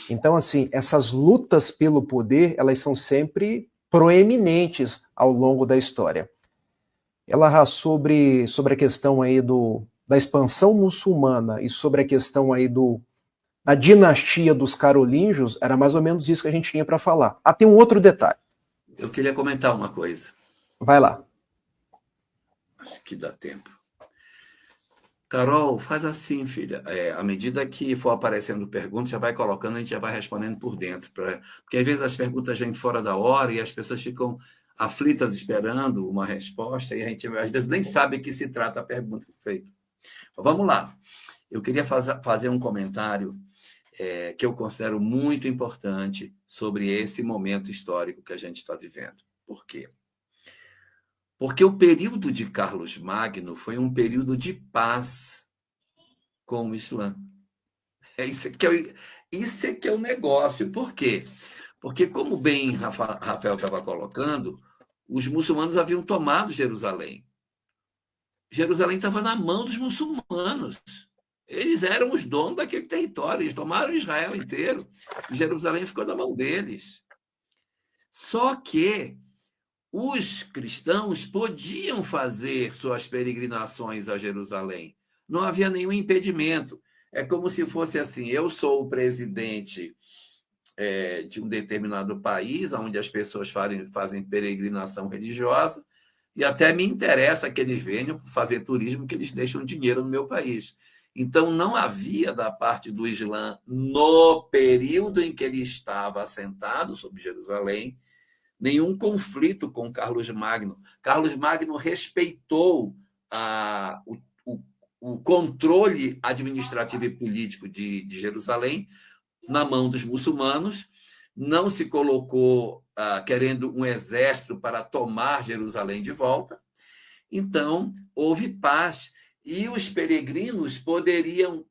Então, assim, essas lutas pelo poder, elas são sempre proeminentes ao longo da história. Ela sobre a questão aí da expansão muçulmana e sobre a questão aí da dinastia dos carolíngios, era mais ou menos isso que a gente tinha para falar. Tem um outro detalhe. Eu queria comentar uma coisa. Vai lá. Acho que dá tempo. Carol, faz assim, filha. À medida que for aparecendo perguntas, já vai colocando, a gente já vai respondendo por dentro. Porque às vezes as perguntas vêm fora da hora e as pessoas ficam aflitas esperando uma resposta e a gente às vezes nem sabe que se trata a pergunta feita. Vamos lá. Eu queria fazer um comentário que eu considero muito importante sobre esse momento histórico que a gente está vivendo. Por quê? Porque o período de Carlos Magno foi um período de paz com o Islã. Isso é que é o negócio. Por quê? Porque, como bem Rafael estava colocando, os muçulmanos haviam tomado Jerusalém. Jerusalém estava na mão dos muçulmanos. Eles eram os donos daquele território. Eles tomaram Israel inteiro. E Jerusalém ficou na mão deles. Só que os cristãos podiam fazer suas peregrinações a Jerusalém. Não havia nenhum impedimento. É como se fosse assim: eu sou o presidente de um determinado país, onde as pessoas fazem peregrinação religiosa, e até me interessa que eles venham fazer turismo, que eles deixam dinheiro no meu país. Então, não havia da parte do Islã, no período em que ele estava assentado sobre Jerusalém, nenhum conflito com Carlos Magno. Carlos Magno respeitou o controle administrativo e político de Jerusalém na mão dos muçulmanos, não se colocou querendo um exército para tomar Jerusalém de volta. Então, houve paz e os peregrinos podiam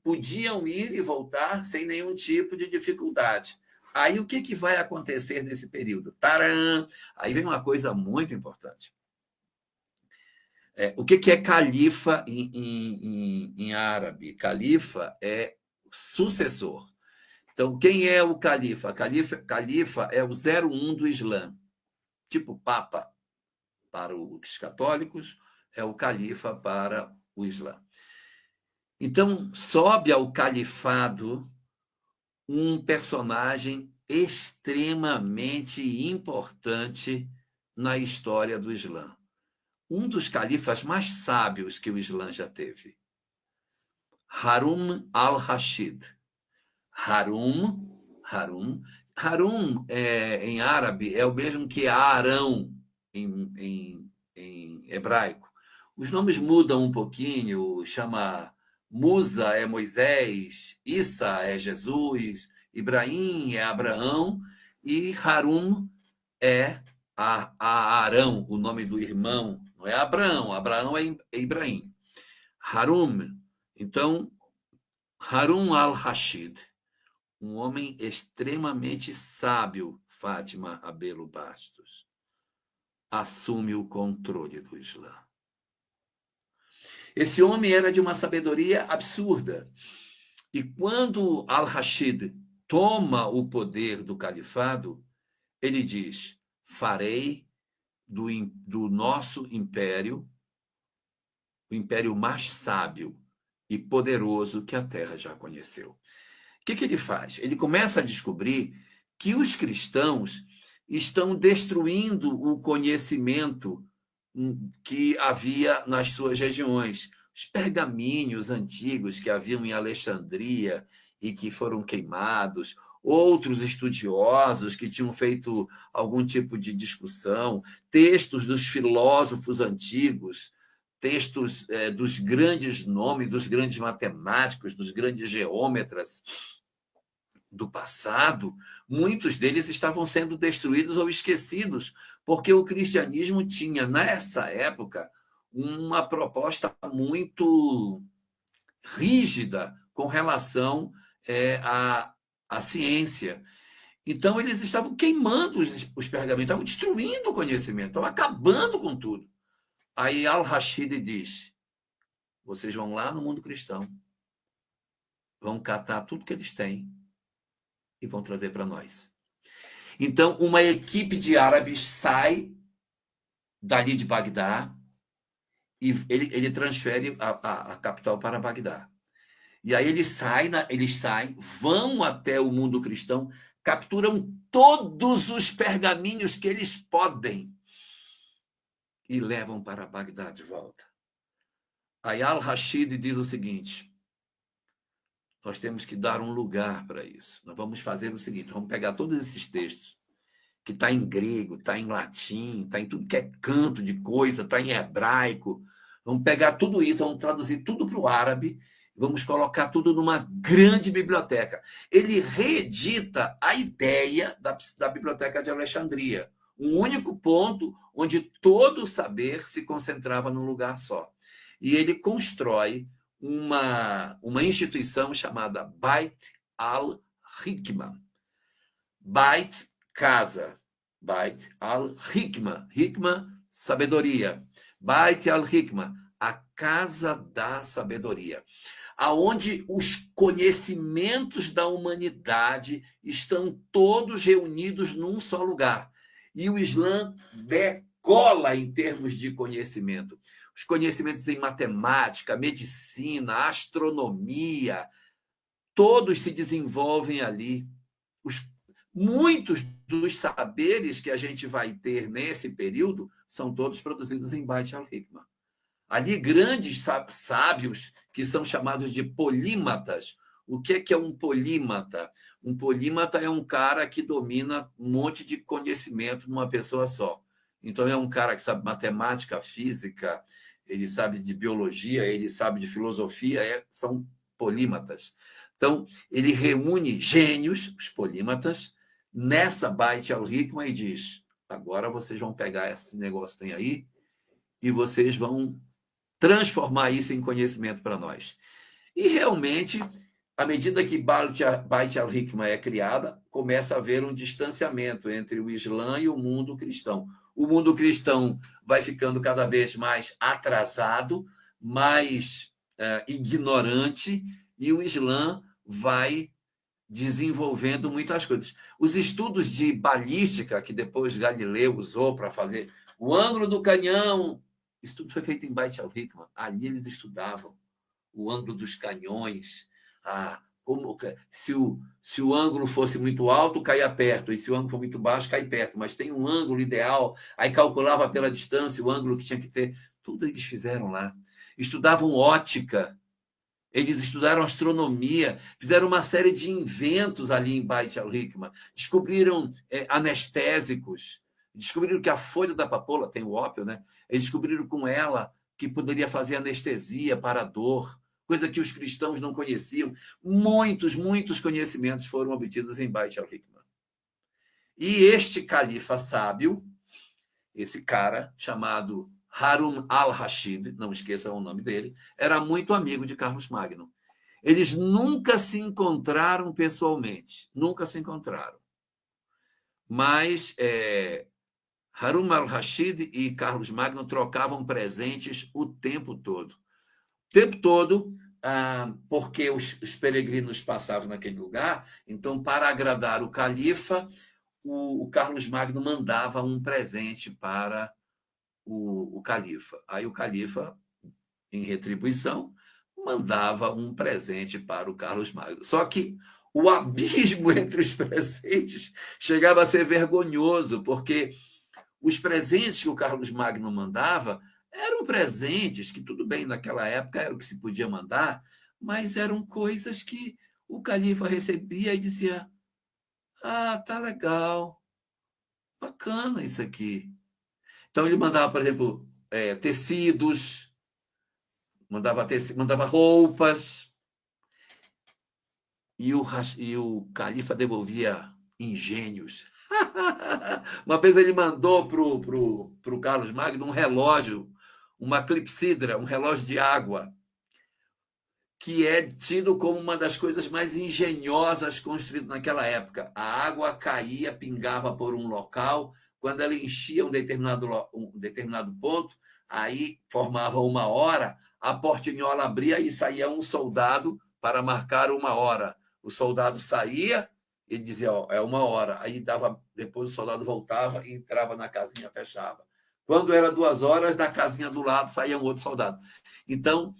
ir e voltar sem nenhum tipo de dificuldade. Aí, o que vai acontecer nesse período? Taran! Aí vem uma coisa muito importante. O que é califa em árabe? Califa é sucessor. Então, quem é o califa? Califa é o 01 do Islã. Tipo Papa para os católicos, é o califa para o Islã. Então, sobe ao califado um personagem extremamente importante na história do Islã. Um dos califas mais sábios que o Islã já teve. Harun al-Rashid. Harun em árabe é o mesmo que Arão em hebraico. Os nomes mudam um pouquinho, chama Musa é Moisés, Issa é Jesus, Ibrahim é Abraão e Harun é Arão, o nome do irmão. Não é Abraão, Abraão é Ibrahim. Harun, então, Harun al-Rashid, um homem extremamente sábio, Fátima Rabelo Bastos, assume o controle do Islã. Esse homem era de uma sabedoria absurda. E quando al-Rashid toma o poder do califado, ele diz: farei do nosso império o império mais sábio e poderoso que a Terra já conheceu. O que ele faz? Ele começa a descobrir que os cristãos estão destruindo o conhecimento que havia nas suas regiões. Os pergaminhos antigos que haviam em Alexandria e que foram queimados, outros estudiosos que tinham feito algum tipo de discussão, textos dos filósofos antigos, textos dos grandes nomes, dos grandes matemáticos, dos grandes geômetras do passado, muitos deles estavam sendo destruídos ou esquecidos, porque o cristianismo tinha, nessa época, uma proposta muito rígida com relação à ciência. Então, eles estavam queimando os pergaminhos, estavam destruindo o conhecimento, estavam acabando com tudo. Aí al-Rashid diz: vocês vão lá no mundo cristão, vão catar tudo que eles têm e vão trazer para nós. Então, uma equipe de árabes sai dali de Bagdá e ele transfere a capital para Bagdá. E aí eles saem, vão até o mundo cristão, capturam todos os pergaminhos que eles podem e levam para Bagdá de volta. Aí al-Rashid diz o seguinte: nós temos que dar um lugar para isso. Nós vamos fazer o seguinte: vamos pegar todos esses textos, que está em grego, está em latim, está em tudo que é canto de coisa, está em hebraico. Vamos pegar tudo isso, vamos traduzir tudo para o árabe, vamos colocar tudo numa grande biblioteca. Ele reedita a ideia da Biblioteca de Alexandria, um único ponto onde todo o saber se concentrava num lugar só. E ele constrói uma instituição chamada Beit al-Hikma. Beit, casa. Beit al-Hikma. Hikma, sabedoria. Beit al-Hikma, a casa da sabedoria, aonde os conhecimentos da humanidade estão todos reunidos num só lugar. E o Islã decola em termos de conhecimento. Os conhecimentos em matemática, medicina, astronomia, todos se desenvolvem ali. Muitos dos saberes que a gente vai ter nesse período são todos produzidos em Beit al-Hikma. Ali, grandes sábios que são chamados de polímatas. O que é um polímata? Um polímata é um cara que domina um monte de conhecimento numa pessoa só. Então, é um cara que sabe matemática, física, ele sabe de biologia, ele sabe de filosofia, são polímatas. Então, ele reúne gênios, os polímatas, nessa Beit al-Hikma e diz: agora vocês vão pegar esse negócio que tem aí e vocês vão transformar isso em conhecimento para nós. E realmente, à medida que Beit al-Hikma é criada, começa a haver um distanciamento entre o Islã e o mundo cristão. O mundo cristão vai ficando cada vez mais atrasado, mais ignorante, e o Islã vai desenvolvendo muitas coisas. Os estudos de balística, que depois Galileu usou para fazer o ângulo do canhão, isso tudo foi feito em Beit al-Hikma. Ali eles estudavam o ângulo dos canhões, se o ângulo fosse muito alto, caía perto, e se o ângulo for muito baixo, cai perto, mas tem um ângulo ideal, aí calculava pela distância o ângulo que tinha que ter. Tudo eles fizeram lá. Estudavam ótica, eles estudaram astronomia, fizeram uma série de inventos ali em Beit al-Hikma, descobriram anestésicos, descobriram que a folha da papoula, tem o ópio, né? Eles descobriram com ela que poderia fazer anestesia para a dor, coisa que os cristãos não conheciam. Muitos conhecimentos foram obtidos em Beit al-Hikma. E este califa sábio, esse cara chamado Harun al-Rashid, não esqueçam o nome dele, era muito amigo de Carlos Magno. Eles nunca se encontraram pessoalmente, nunca se encontraram. Mas Harun al-Rashid e Carlos Magno trocavam presentes o tempo todo. O tempo todo, porque os peregrinos passavam naquele lugar, então, para agradar o califa, o Carlos Magno mandava um presente para o califa. Aí o califa, em retribuição, mandava um presente para o Carlos Magno. Só que o abismo entre os presentes chegava a ser vergonhoso, porque os presentes que o Carlos Magno mandava eram presentes que, tudo bem, naquela época era o que se podia mandar, mas eram coisas que o califa recebia e dizia: tá legal, bacana isso aqui. Então, ele mandava, por exemplo, tecidos, mandava roupas, e o califa devolvia engenhos. Uma vez ele mandou para o Carlos Magno um relógio, uma clepsidra, um relógio de água, que é tido como uma das coisas mais engenhosas construídas naquela época. A água caía, pingava por um local, quando ela enchia um determinado ponto, aí formava uma hora, a portinhola abria e saía um soldado para marcar uma hora. O soldado saía, ele dizia: é uma hora. Aí depois o soldado voltava e entrava na casinha, fechava. Quando era 2 horas, da casinha do lado saía um outro soldado. Então,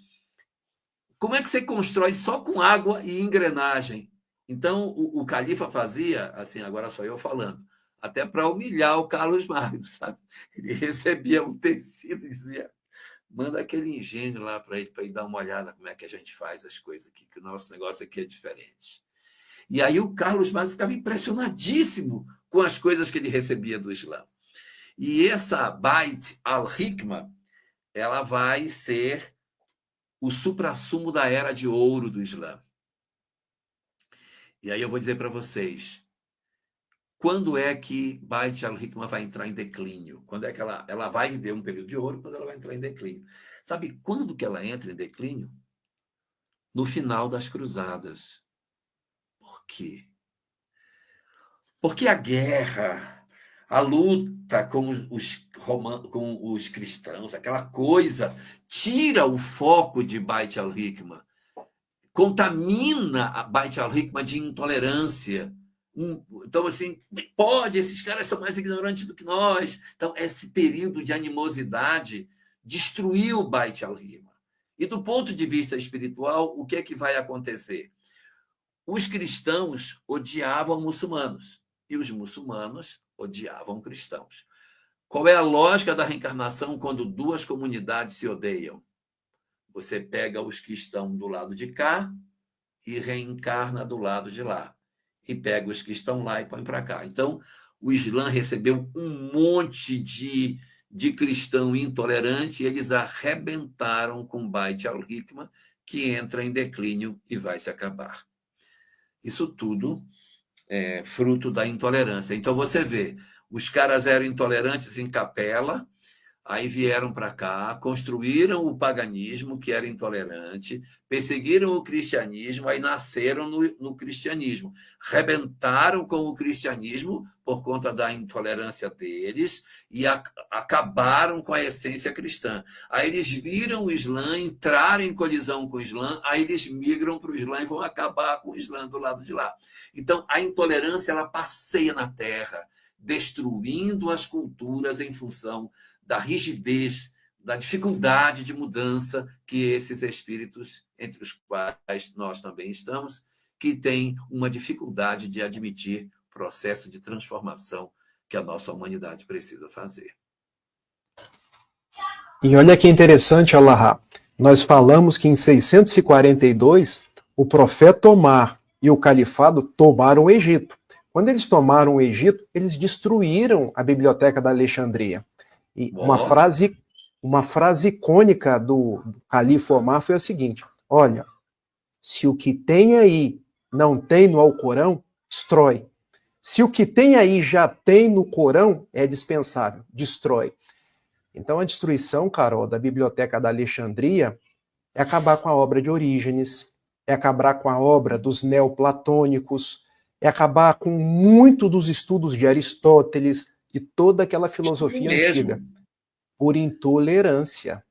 como é que você constrói só com água e engrenagem? Então, o califa fazia, assim, agora sou eu falando, até para humilhar o Carlos Magno, sabe? Ele recebia um tecido e dizia: manda aquele engenho lá para ele dar uma olhada como é que a gente faz as coisas aqui, que o nosso negócio aqui é diferente. E aí o Carlos Magno ficava impressionadíssimo com as coisas que ele recebia do Islã. E essa Beit al-Hikma, ela vai ser o suprassumo da era de ouro do Islã. E aí eu vou dizer para vocês, quando é que Beit al-Hikma vai entrar em declínio? Quando é que ela vai viver um período de ouro, quando ela vai entrar em declínio? Sabe quando que ela entra em declínio? no final das cruzadas. Por quê? Porque a guerra, a luta com os cristãos, aquela coisa, tira o foco de Beit al-Hikmah, contamina a Beit al-Hikmah de intolerância. Então, assim, pode, esses caras são mais ignorantes do que nós. Então, esse período de animosidade destruiu o Beit al-Hikmah. E do ponto de vista espiritual, o que é que vai acontecer? Os cristãos odiavam muçulmanos e os muçulmanos odiavam cristãos. Qual é a lógica da reencarnação quando duas comunidades se odeiam? Você pega os que estão do lado de cá e reencarna do lado de lá. E pega os que estão lá e põe para cá. Então, o Islã recebeu um monte de cristão intolerante e eles arrebentaram com Beit al-Hikmah, que entra em declínio e vai se acabar. Isso tudo é fruto da intolerância. Então, você vê, os caras eram intolerantes em Capela, aí vieram para cá, construíram o paganismo, que era intolerante, perseguiram o cristianismo, aí nasceram no cristianismo. Rebentaram com o cristianismo por conta da intolerância deles e acabaram com a essência cristã. Aí eles viram o Islã, entraram em colisão com o Islã, aí eles migram para o Islã e vão acabar com o Islã do lado de lá. Então, a intolerância ela passeia na Terra, destruindo as culturas em função da rigidez, da dificuldade de mudança que esses espíritos, entre os quais nós também estamos, que têm uma dificuldade de admitir o processo de transformação que a nossa humanidade precisa fazer. E olha que interessante, Allahá. Nós falamos que em 642, o profeta Omar e o califado tomaram o Egito. Quando eles tomaram o Egito, eles destruíram a biblioteca da Alexandria. E uma frase icônica do califa Omar foi a seguinte: olha, se o que tem aí não tem no Alcorão, destrói. Se o que tem aí já tem no Corão, é dispensável, destrói. Então a destruição, Carol, da biblioteca da Alexandria é acabar com a obra de Orígenes, é acabar com a obra dos neoplatônicos, é acabar com muito dos estudos de Aristóteles, de toda aquela filosofia antiga, por intolerância.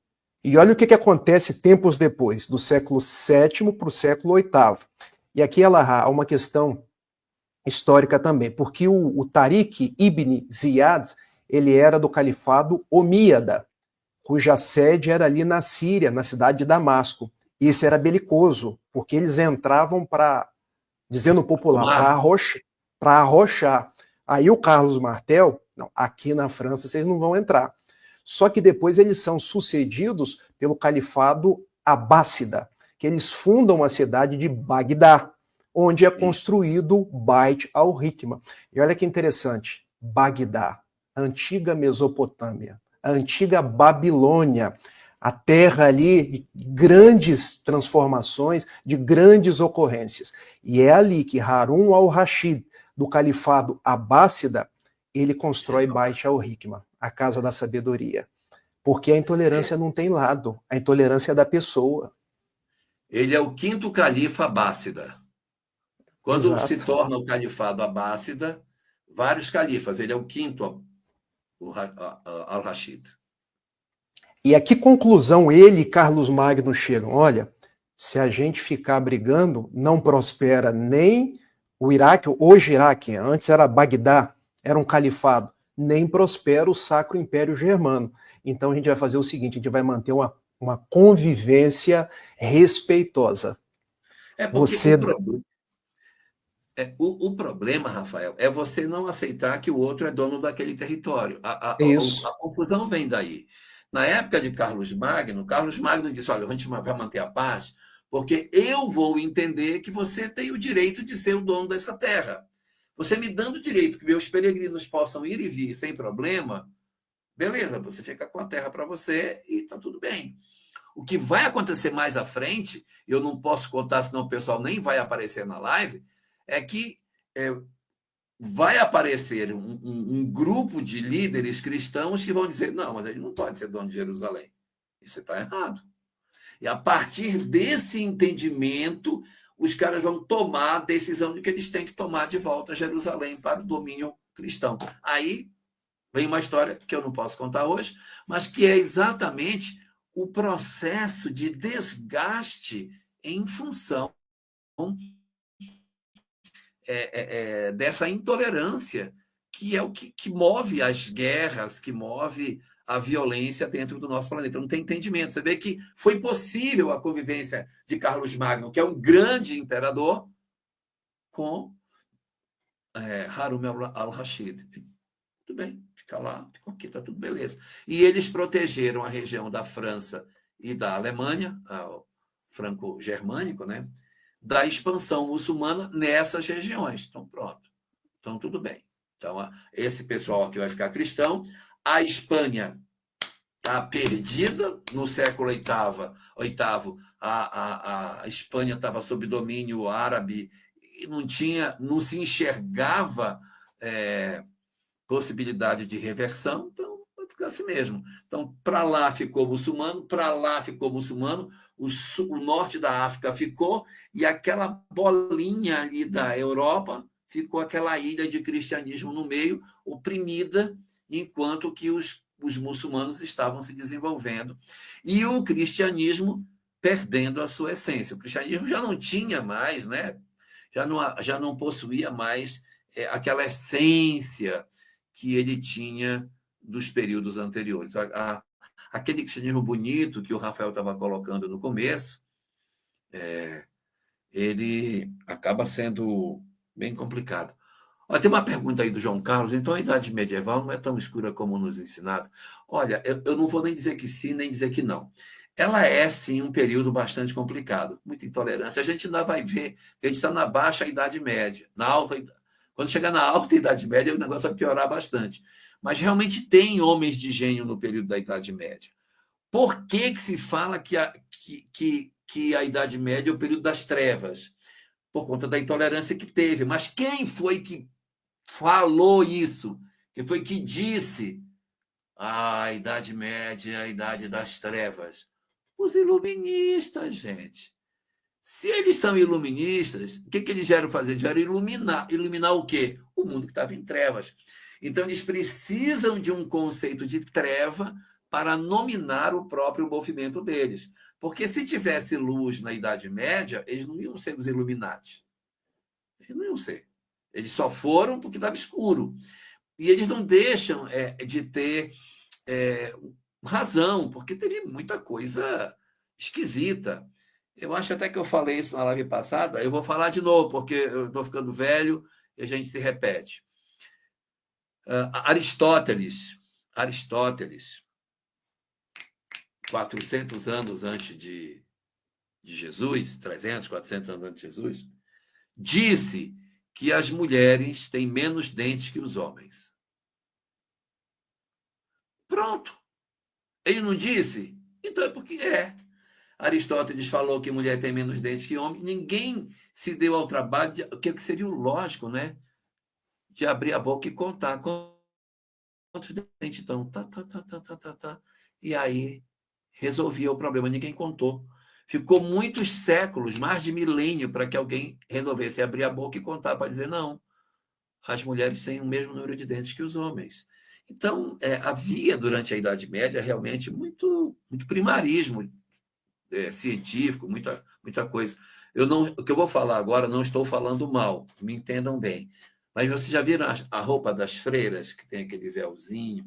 E olha o que acontece tempos depois, do século VII para o século VIII. E aqui há uma questão histórica também, porque o Tariq ibn Ziyad, ele era do califado Omíada, cuja sede era ali na Síria, na cidade de Damasco. E esse era belicoso, porque eles entravam para, dizendo popular, para arrochar. Aí o Carlos Martel, não, aqui na França vocês não vão entrar. Só que depois eles são sucedidos pelo califado Abássida, que eles fundam a cidade de Bagdá, onde é construído Beit al-Hikmah. E olha que interessante, Bagdá, a antiga Mesopotâmia, a antiga Babilônia, a terra ali de grandes transformações, de grandes ocorrências. E é ali que Harun al-Rashid, do califado Abássida, ele constrói Beit al-Hikmah, a casa da sabedoria. Porque a intolerância não tem lado, a intolerância é da pessoa. Ele é o quinto califa Abássida. Quando Exato. se torna o califado Abássida, vários califas, ele é o quinto al-Rashid. E a que conclusão ele e Carlos Magno chegam? Olha, se a gente ficar brigando, não prospera nem o Iraque, hoje Iraque, antes era Bagdá, era um califado, nem prospera o Sacro Império Germano. Então a gente vai fazer o seguinte, a gente vai manter uma convivência respeitosa. O problema, Rafael, é você não aceitar que o outro é dono daquele território. A confusão vem daí. Na época de Carlos Magno disse, olha, a gente vai manter a paz, porque eu vou entender que você tem o direito de ser o dono dessa terra. Você me dando o direito que meus peregrinos possam ir e vir sem problema, beleza, você fica com a terra para você e está tudo bem. O que vai acontecer mais à frente, eu não posso contar, senão o pessoal nem vai aparecer na live, é que vai aparecer um grupo de líderes cristãos que vão dizer, não, mas ele não pode ser dono de Jerusalém. Isso está errado. E a partir desse entendimento, os caras vão tomar a decisão de que eles têm que tomar de volta Jerusalém para o domínio cristão. Aí vem uma história que eu não posso contar hoje, mas que é exatamente o processo de desgaste em função dessa intolerância, que é o que move as guerras, que move a violência dentro do nosso planeta. Não tem entendimento. Você vê que foi possível a convivência de Carlos Magno, que é um grande imperador, com Harun al-Rashid. Tudo bem, fica lá, fica aqui, está tudo beleza. E eles protegeram a região da França e da Alemanha, o franco-germânico, né, da expansão muçulmana nessas regiões. Então, pronto. Então, tudo bem. Então, esse pessoal aqui vai ficar cristão. A Espanha está perdida no século VIII. A Espanha estava sob domínio árabe e não se enxergava possibilidade de reversão, então vai ficar assim mesmo. Então, para lá ficou muçulmano, para lá ficou muçulmano, o norte da África ficou, e aquela bolinha ali da Europa ficou aquela ilha de cristianismo no meio, oprimida, enquanto que os muçulmanos estavam se desenvolvendo. E o cristianismo perdendo a sua essência. O cristianismo já não tinha mais, né? Já não possuía mais aquela essência que ele tinha dos períodos anteriores. Aquele cristianismo bonito que o Rafael estava colocando no começo, ele acaba sendo bem complicado. Olha, tem uma pergunta aí do João Carlos. Então, a idade medieval não é tão escura como nos ensinado? Olha, eu não vou nem dizer que sim, nem dizer que não. Ela é, sim, um período bastante complicado, muita intolerância. A gente ainda vai ver que a gente está na baixa Idade Média, quando chegar na alta Idade Média, o negócio vai piorar bastante. Mas realmente tem homens de gênio no período da Idade Média. Por que se fala que a Idade Média é o período das trevas? Por conta da intolerância que teve. Mas quem foi que falou isso? Quem foi que disse a Idade Média é a Idade das Trevas? Os iluministas, gente. Se eles são iluministas, o que eles vieram fazer? Eles vieram iluminar. Iluminar o quê? O mundo que estava em trevas. Então, eles precisam de um conceito de treva para nominar o próprio movimento deles. Porque se tivesse luz na Idade Média, eles não iam ser os Illuminati. Eles não iam ser. Eles só foram porque estava escuro. E eles não deixam de ter razão, porque teve muita coisa esquisita. Eu acho até que eu falei isso na live passada, eu vou falar de novo, porque eu estou ficando velho e a gente se repete. Aristóteles, 400 anos antes de Jesus, 300, 400 anos antes de Jesus, disse que as mulheres têm menos dentes que os homens. Pronto. Ele não disse? Então é porque é. Aristóteles falou que mulher tem menos dentes que homem. Ninguém se deu ao trabalho, o que seria o lógico, né? De abrir a boca e contar quantos dentes estão. Tá. E aí resolvia o problema. Ninguém contou. Ficou muitos séculos, mais de milênio, para que alguém resolvesse abrir a boca e contar, para dizer, não, as mulheres têm o mesmo número de dentes que os homens. Então, havia, durante a Idade Média, realmente muito primarismo científico, muita coisa. O que eu vou falar agora, não estou falando mal, me entendam bem. Mas vocês já viram a roupa das freiras, que tem aquele véuzinho,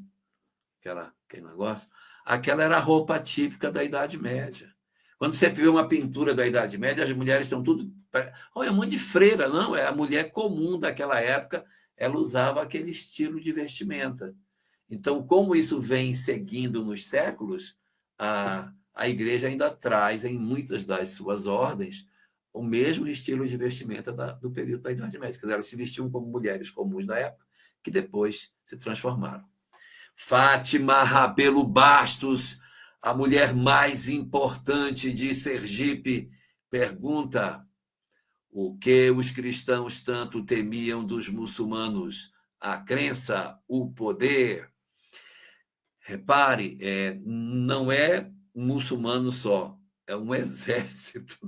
aquele negócio? Aquela era a roupa típica da Idade Média. Quando você vê uma pintura da Idade Média, as mulheres estão tudo... Olha, é um monte de freira, não? É a mulher comum daquela época, ela usava aquele estilo de vestimenta. Então, como isso vem seguindo nos séculos, a igreja ainda traz, em muitas das suas ordens, o mesmo estilo de vestimenta do período da Idade Média. Quer dizer, elas se vestiam como mulheres comuns da época, que depois se transformaram. Fátima Rabelo Bastos, a mulher mais importante de Sergipe, pergunta: o que os cristãos tanto temiam dos muçulmanos? A crença, o poder? Repare, não é muçulmano só. é um exército.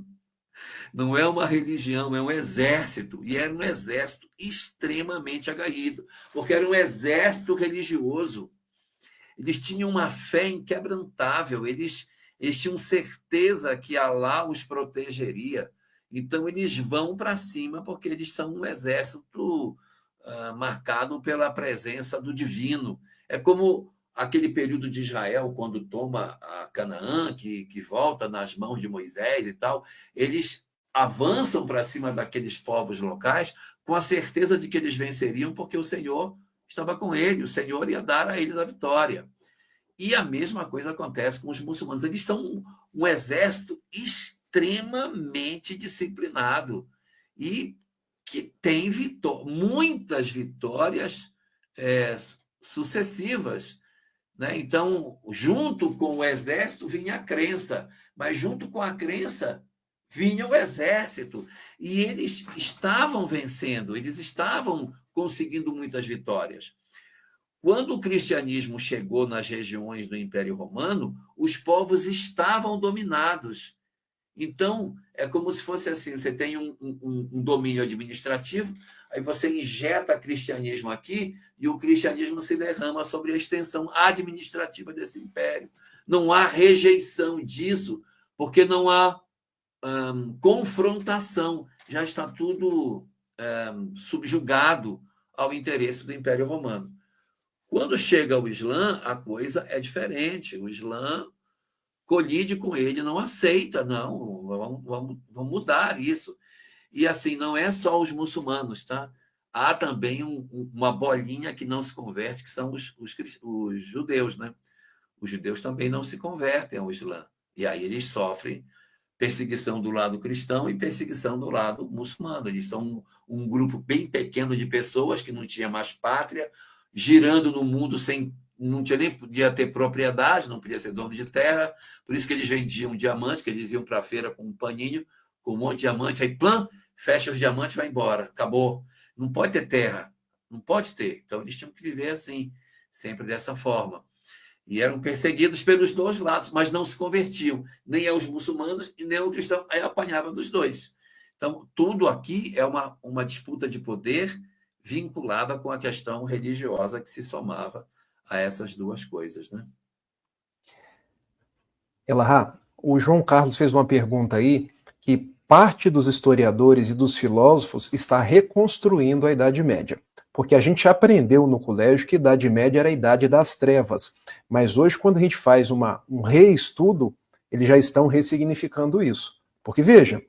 Não é uma religião, é um exército. E era um exército extremamente aguerrido, porque era um exército religioso. Eles tinham uma fé inquebrantável, eles tinham certeza que Alá os protegeria. Então, eles vão para cima porque eles são um exército marcado pela presença do divino. É como aquele período de Israel, quando toma a Canaã, que volta nas mãos de Moisés e tal, eles avançam para cima daqueles povos locais com a certeza de que eles venceriam, porque o Senhor estava com ele, o Senhor ia dar a eles a vitória. E a mesma coisa acontece com os muçulmanos. Eles são um exército extremamente disciplinado e que tem muitas vitórias sucessivas. Né? Então, junto com o exército vinha a crença, mas junto com a crença vinha o exército. E eles estavam vencendo, eles estavam conseguindo muitas vitórias. Quando o cristianismo chegou nas regiões do Império Romano, os povos estavam dominados. Então, é como se fosse assim, você tem um domínio administrativo, aí você injeta cristianismo aqui e o cristianismo se derrama sobre a extensão administrativa desse império. Não há rejeição disso, porque não há confrontação. Já está tudo subjugado ao interesse do Império Romano. Quando chega o Islã, a coisa é diferente. O Islã colide com ele, não aceita, não, vamos mudar isso. E assim, não é só os muçulmanos, tá? Há também uma bolinha que não se converte, que são os judeus, né? Os judeus também não se convertem ao Islã. E aí eles sofrem perseguição do lado cristão e perseguição do lado muçulmano. Eles são um grupo bem pequeno de pessoas que não tinha mais pátria, girando no mundo não tinha nem podia ter propriedade, não podia ser dono de terra, por isso que eles vendiam diamante, que eles iam para a feira com um paninho, com um monte de diamante, aí plã, fecha os diamantes, vai embora, acabou. Não pode ter terra, não pode ter. Então eles tinham que viver assim, sempre dessa forma. E eram perseguidos pelos dois lados, mas não se convertiam, nem aos muçulmanos e nem ao cristão, aí apanhava dos dois. Então, tudo aqui é uma disputa de poder vinculada com a questão religiosa que se somava a essas duas coisas, né? Elahá, o João Carlos fez uma pergunta aí que parte dos historiadores e dos filósofos está reconstruindo a Idade Média. Porque a gente aprendeu no colégio que a Idade Média era a Idade das Trevas. Mas hoje, quando a gente faz um reestudo, eles já estão ressignificando isso. Porque, veja,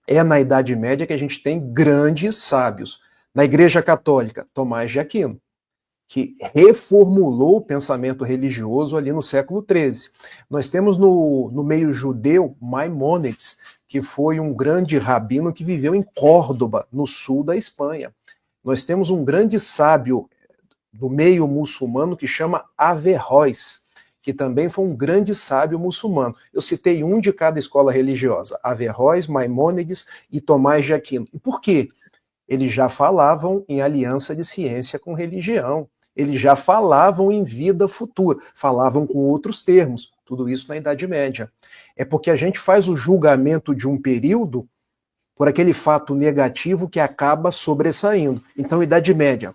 é na Idade Média que a gente tem grandes sábios. Na Igreja Católica, Tomás de Aquino, que reformulou o pensamento religioso ali no século XIII. Nós temos no meio judeu Maimônides, que foi um grande rabino que viveu em Córdoba, no sul da Espanha. Nós temos um grande sábio do meio muçulmano que chama Averroes, que também foi um grande sábio muçulmano. Eu citei um de cada escola religiosa, Averroes, Maimônides e Tomás de Aquino. E por quê? Eles já falavam em aliança de ciência com religião. Eles já falavam em vida futura, falavam com outros termos, tudo isso na Idade Média. É porque a gente faz o julgamento de um período por aquele fato negativo que acaba sobressaindo. Então, Idade Média,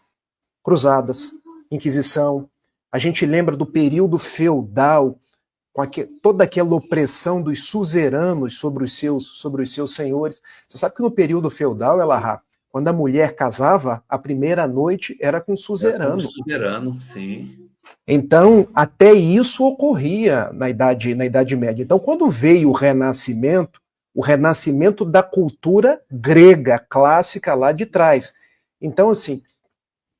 cruzadas, Inquisição, a gente lembra do período feudal, com toda aquela opressão dos suzeranos sobre os seus senhores. Você sabe que no período feudal, Elahá, quando a mulher casava, a primeira noite era com o suzerano. Era com o suzerano, sim. Então, até isso ocorria na Idade Média. Então, quando veio o renascimento da cultura grega, clássica lá de trás. Então, assim,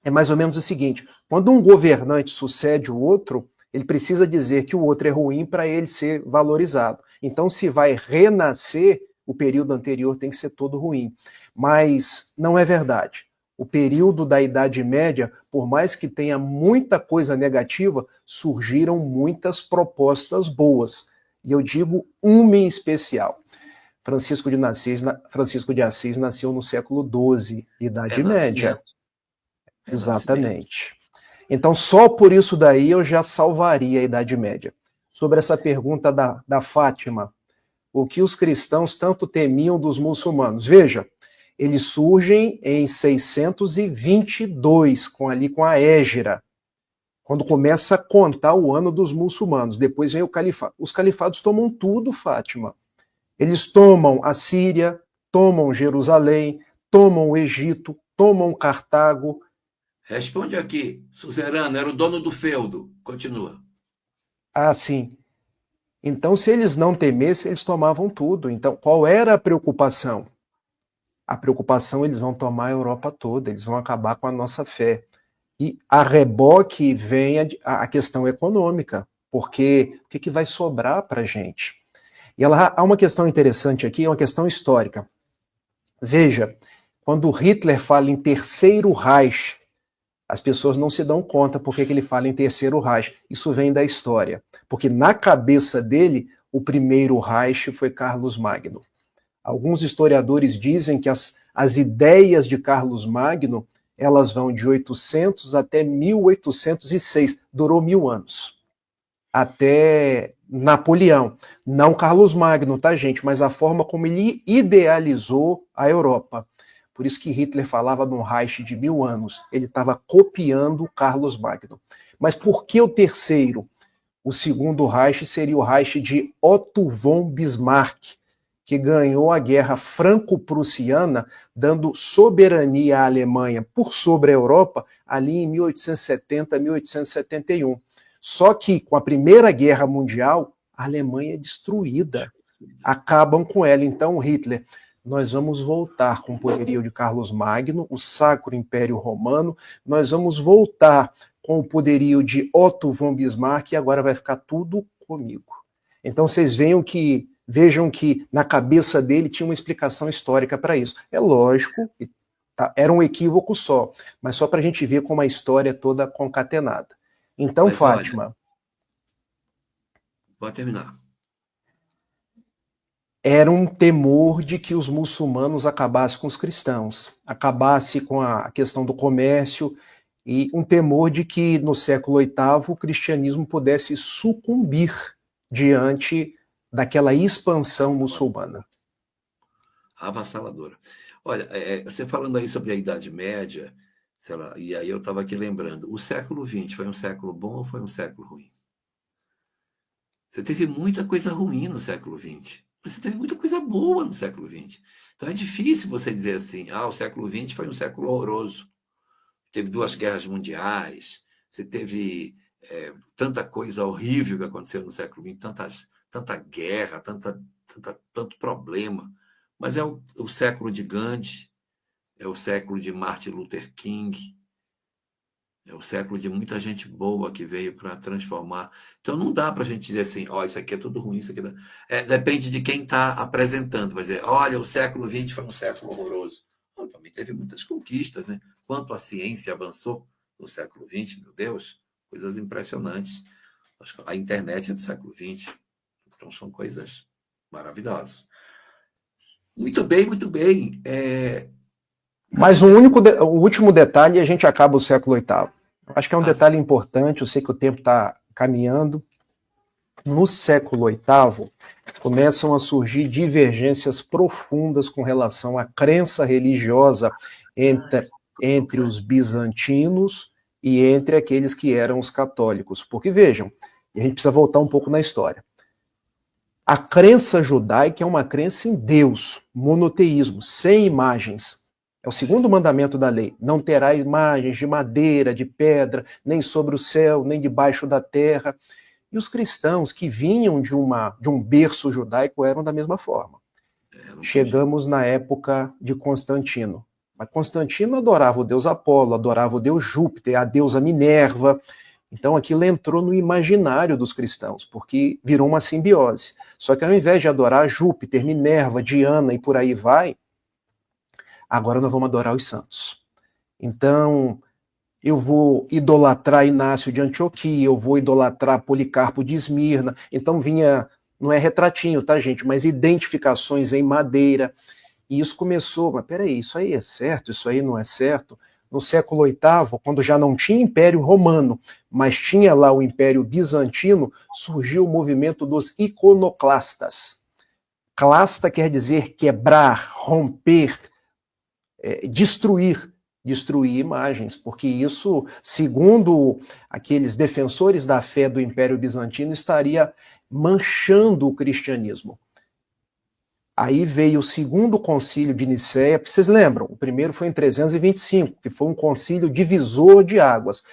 é mais ou menos o seguinte, quando um governante sucede o outro, ele precisa dizer que o outro é ruim para ele ser valorizado. Então, se vai renascer, o período anterior tem que ser todo ruim. Mas não é verdade. O período da Idade Média, por mais que tenha muita coisa negativa, surgiram muitas propostas boas. E eu digo uma em especial. Francisco de Assis nasceu no século XII, Idade Média. Exatamente. Então, só por isso daí eu já salvaria a Idade Média. Sobre essa pergunta da Fátima, o que os cristãos tanto temiam dos muçulmanos. Veja, eles surgem em 622, com a Hégira, quando começa a contar o ano dos muçulmanos. Depois vem o califado. Os califados tomam tudo, Fátima. Eles tomam a Síria, tomam Jerusalém, tomam o Egito, tomam Cartago. Responde aqui, suzerano, era o dono do feudo. Continua. Ah, sim. Então, se eles não temessem, eles tomavam tudo. Então, qual era a preocupação? A preocupação, eles vão tomar a Europa toda, eles vão acabar com a nossa fé. E a reboque vem a questão econômica, porque o que vai sobrar para a gente? E há uma questão interessante aqui, é uma questão histórica. Veja, quando Hitler fala em Terceiro Reich, as pessoas não se dão conta por que ele fala em Terceiro Reich. Isso vem da história, porque na cabeça dele, o primeiro Reich foi Carlos Magno. Alguns historiadores dizem que as ideias de Carlos Magno, elas vão de 800 até 1806, durou 1000 anos. Até Napoleão. Não Carlos Magno, tá, gente? Mas a forma como ele idealizou a Europa. Por isso que Hitler falava de um Reich de 1000 anos. Ele estava copiando Carlos Magno. Mas por que o terceiro? O segundo Reich seria o Reich de Otto von Bismarck, que ganhou a guerra franco-prussiana, dando soberania à Alemanha por sobre a Europa, ali em 1870, 1871. Só que, com a Primeira Guerra Mundial, a Alemanha é destruída. Acabam com ela. Então, Hitler... Nós vamos voltar com o poderio de Carlos Magno, o Sacro Império Romano, nós vamos voltar com o poderio de Otto von Bismarck e agora vai ficar tudo comigo. Então vocês vejam que na cabeça dele tinha uma explicação histórica para isso. É lógico, era um equívoco só, mas só para a gente ver como a história é toda concatenada. Então, mas, Fátima... Olha, pode terminar. Era um temor de que os muçulmanos acabassem com os cristãos, acabasse com a questão do comércio, e um temor de que no século VIII o cristianismo pudesse sucumbir diante daquela expansão muçulmana. Avassaladora. Olha, você falando aí sobre a Idade Média, sei lá, e aí eu estava aqui lembrando, o século XX foi um século bom ou foi um século ruim? Você teve muita coisa ruim no século XX. Você teve muita coisa boa no século XX. Então é difícil você dizer assim, o século XX foi um século horroroso. Teve 2 guerras mundiais, você teve tanta coisa horrível que aconteceu no século XX, tanta guerra, tanto problema. Mas é o século de Gandhi, é o século de Martin Luther King, é o século de muita gente boa que veio para transformar. Então, não dá para a gente dizer assim, isso aqui é tudo ruim, isso aqui não. Depende de quem está apresentando. Vai dizer, olha, o século XX foi um século horroroso. Também teve muitas conquistas, né? Quanto a ciência avançou no século XX, meu Deus, coisas impressionantes. A internet é do século XX. Então, são coisas maravilhosas. Muito bem, muito bem. Mas o último detalhe, a gente acaba o século VIII. Acho que é um detalhe importante, eu sei que o tempo está caminhando. No século VIII, começam a surgir divergências profundas com relação à crença religiosa entre os bizantinos e entre aqueles que eram os católicos. Porque, vejam, e a gente precisa voltar um pouco na história. A crença judaica é uma crença em Deus, monoteísmo, sem imagens. É o segundo mandamento da lei. Não terá imagens de madeira, de pedra, nem sobre o céu, nem debaixo da terra. E os cristãos que vinham de um berço judaico eram da mesma forma. Chegamos na época de Constantino. Mas Constantino adorava o deus Apolo, adorava o deus Júpiter, a deusa Minerva. Então aquilo entrou no imaginário dos cristãos, porque virou uma simbiose. Só que ao invés de adorar Júpiter, Minerva, Diana e por aí vai, agora nós vamos adorar os santos. Então, eu vou idolatrar Inácio de Antioquia, eu vou idolatrar Policarpo de Esmirna. Então vinha, não é retratinho, tá, gente? Mas identificações em madeira. E isso começou, mas peraí, isso aí é certo, isso aí não é certo? No século VIII, quando já não tinha Império Romano, mas tinha lá o Império Bizantino, surgiu o movimento dos iconoclastas. Clasta quer dizer quebrar, romper, destruir imagens, porque isso, segundo aqueles defensores da fé do Império Bizantino, estaria manchando o cristianismo. Aí veio o segundo concílio de Nicéia, vocês lembram? O primeiro foi em 325, que foi um concílio divisor de águas,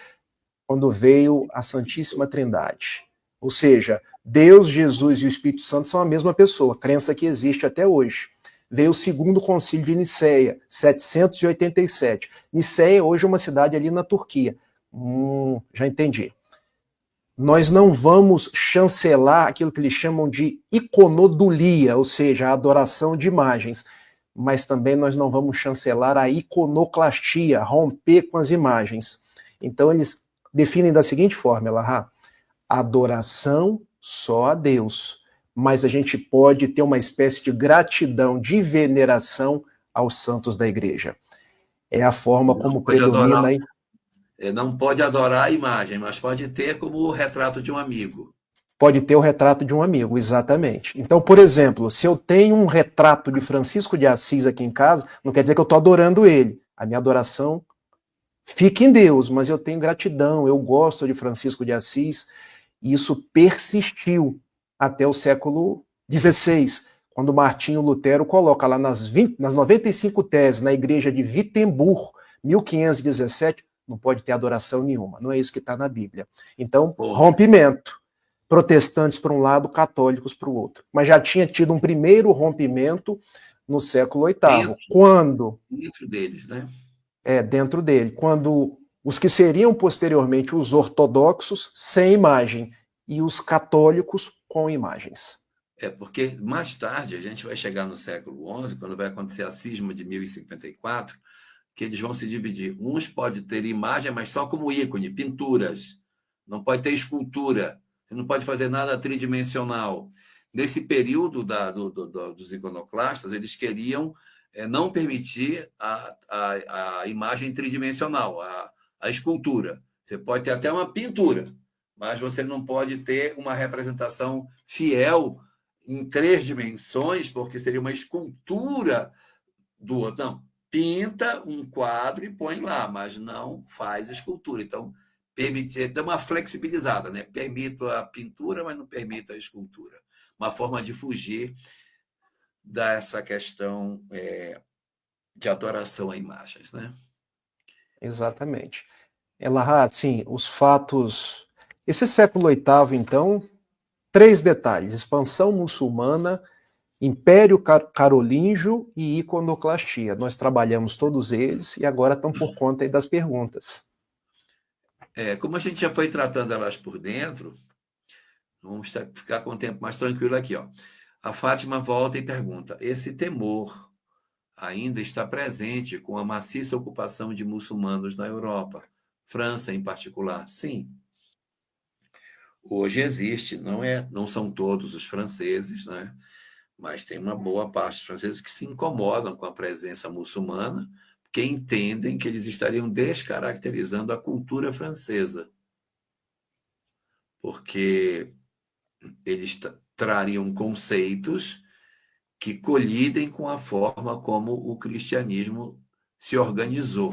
quando veio a Santíssima Trindade. Ou seja, Deus, Jesus e o Espírito Santo são a mesma pessoa, crença que existe até hoje. Veio o segundo concílio de Nicéia, 787. Nicéia hoje é uma cidade ali na Turquia. Já entendi. Nós não vamos chancelar aquilo que eles chamam de iconodulia, ou seja, a adoração de imagens, mas também nós não vamos chancelar a iconoclastia, romper com as imagens. Então eles definem da seguinte forma, Elahá: adoração só a Deus, mas a gente pode ter uma espécie de gratidão, de veneração aos santos da igreja. É a forma como predomina aí. Não pode adorar a imagem, mas pode ter como o retrato de um amigo. Pode ter o retrato de um amigo, exatamente. Então, por exemplo, se eu tenho um retrato de Francisco de Assis aqui em casa, não quer dizer que eu estou adorando ele. A minha adoração fica em Deus, mas eu tenho gratidão, eu gosto de Francisco de Assis. E isso persistiu até o século XVI, quando Martinho Lutero coloca lá nas 95 teses na igreja de Wittenberg, 1517, não pode ter adoração nenhuma. Não é isso que está na Bíblia. Então, rompimento. Protestantes para um lado, católicos para o outro. Mas já tinha tido um primeiro rompimento no século VIII. Quando... Dentro deles, né? Dentro dele. Quando os que seriam posteriormente os ortodoxos, sem imagem, e os católicos com imagens. Porque mais tarde, a gente vai chegar no século XI, quando vai acontecer a cisma de 1054, que eles vão se dividir. Uns podem ter imagem, mas só como ícone, pinturas. Não pode ter escultura. Você não pode fazer nada tridimensional. Nesse período dos iconoclastas, eles queriam não permitir a imagem tridimensional, a escultura. Você pode ter até uma pintura, mas você não pode ter uma representação fiel em 3 dimensões, porque seria uma escultura do outro. Não, pinta um quadro e põe lá, mas não faz escultura. Então, dá uma flexibilizada, né? Permito a pintura, mas não permito a escultura. Uma forma de fugir dessa questão de adoração a imagens, né? Exatamente. Elahá, sim, os fatos... Esse século VIII, então, 3 detalhes: expansão muçulmana, Império Carolíngio e iconoclastia. Nós trabalhamos todos eles e agora estão por conta aí das perguntas. Como a gente já foi tratando elas por dentro, vamos ficar com o tempo mais tranquilo aqui. A Fátima volta e pergunta: esse temor ainda está presente com a maciça ocupação de muçulmanos na Europa, França em particular? Sim. Hoje existe, não são todos os franceses, né? Mas tem uma boa parte dos franceses que se incomodam com a presença muçulmana, porque entendem que eles estariam descaracterizando a cultura francesa, porque eles trariam conceitos que colidem com a forma como o cristianismo se organizou.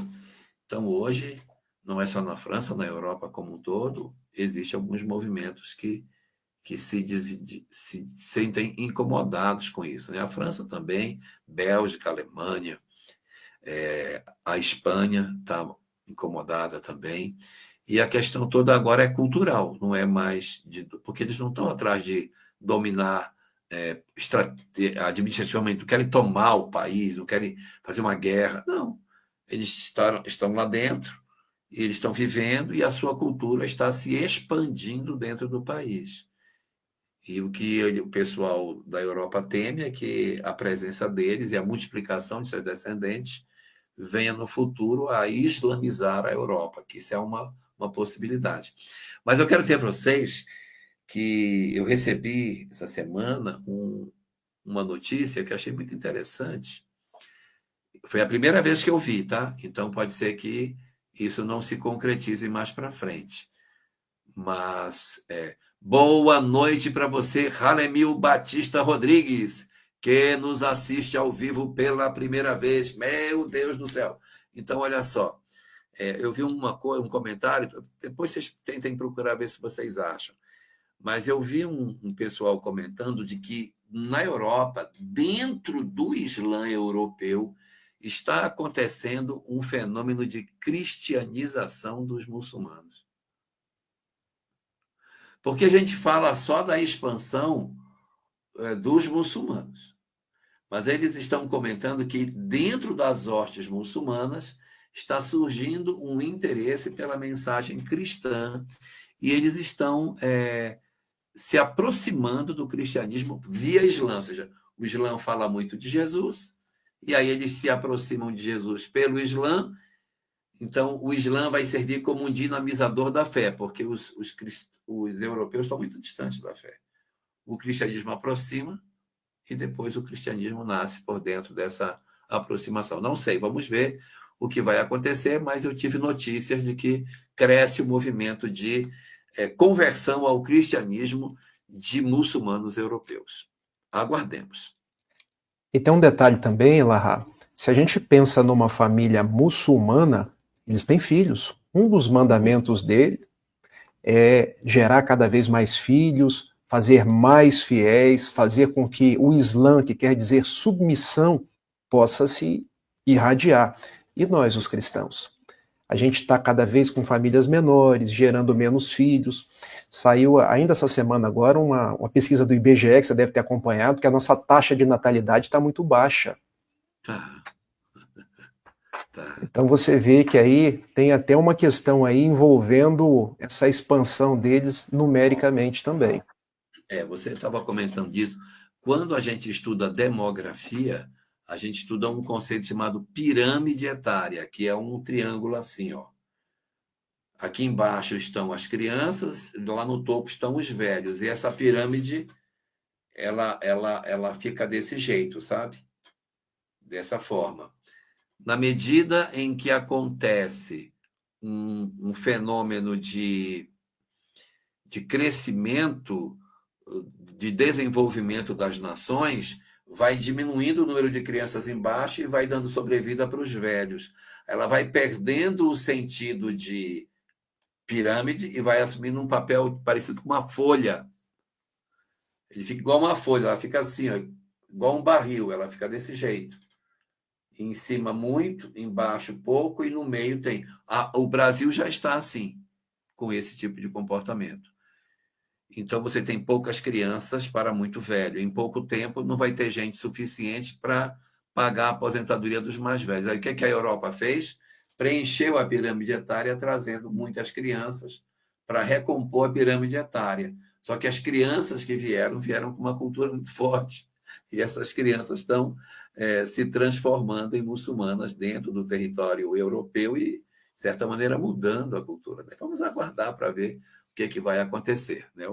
Então, hoje, não é só na França, na Europa como um todo, existem alguns movimentos que se sentem incomodados com isso, né? A França também, Bélgica, Alemanha, a Espanha está incomodada também. E a questão toda agora é cultural, não é mais porque eles não estão atrás de dominar administrativamente, não querem tomar o país, não querem fazer uma guerra. Não, eles estão lá dentro, e eles estão vivendo, e a sua cultura está se expandindo dentro do país. E o que o pessoal da Europa teme é que a presença deles e a multiplicação de seus descendentes venha no futuro a islamizar a Europa, que isso é uma possibilidade. Mas eu quero dizer para vocês que eu recebi essa semana uma notícia que eu achei muito interessante. Foi a primeira vez que eu vi, tá? Então pode ser que isso não se concretize mais para frente. Mas boa noite para você, Ralemil Batista Rodrigues. que nos assiste ao vivo pela primeira vez. Meu Deus do céu! Então, olha só, eu vi um comentário, depois vocês tentem procurar ver se vocês acham, mas eu vi um pessoal comentando de que na Europa, dentro do Islã europeu, está acontecendo um fenômeno de cristianização dos muçulmanos. Porque a gente fala só da expansão dos muçulmanos. Mas eles estão comentando que dentro das hostes muçulmanas está surgindo um interesse pela mensagem cristã e eles estão se aproximando do cristianismo via Islã, ou seja, o Islã fala muito de Jesus, e aí eles se aproximam de Jesus pelo Islã. Então, o Islã vai servir como um dinamizador da fé, porque os europeus estão muito distantes da fé. O cristianismo aproxima e depois o cristianismo nasce por dentro dessa aproximação. Não sei, vamos ver o que vai acontecer, mas eu tive notícias de que cresce o movimento de conversão ao cristianismo de muçulmanos europeus. Aguardemos. E tem um detalhe também, Elahá, se a gente pensa numa família muçulmana, eles têm filhos. Um dos mandamentos dele é gerar cada vez mais filhos, fazer mais fiéis, fazer com que o Islã, que quer dizer submissão, possa se irradiar. E nós, os cristãos? A gente está cada vez com famílias menores, gerando menos filhos. Saiu ainda essa semana agora uma pesquisa do IBGE, que você deve ter acompanhado, que a nossa taxa de natalidade está muito baixa. Tá. Então você vê que aí tem até uma questão aí envolvendo essa expansão deles numericamente também. Você estava comentando disso. Quando a gente estuda demografia, a gente estuda um conceito chamado pirâmide etária, que é um triângulo assim, ó. Aqui embaixo estão as crianças, lá no topo estão os velhos. E essa pirâmide, ela fica desse jeito, sabe? Dessa forma. Na medida em que acontece um fenômeno de crescimento, de desenvolvimento das nações, vai diminuindo o número de crianças embaixo e vai dando sobrevida para os velhos. Ela vai perdendo o sentido de pirâmide e vai assumindo um papel parecido com uma folha. Ele fica igual uma folha, ela fica assim, ó, igual um barril, ela fica desse jeito. Em cima muito, embaixo pouco e no meio tem. O Brasil já está assim, com esse tipo de comportamento. Então, você tem poucas crianças para muito velho. Em pouco tempo, não vai ter gente suficiente para pagar a aposentadoria dos mais velhos. Aí, o que a Europa fez? Preencheu a pirâmide etária, trazendo muitas crianças para recompor a pirâmide etária. Só que as crianças que vieram com uma cultura muito forte. E essas crianças estão se transformando em muçulmanas dentro do território europeu e, de certa maneira, mudando a cultura. Né? Vamos aguardar para ver o que vai acontecer. Né?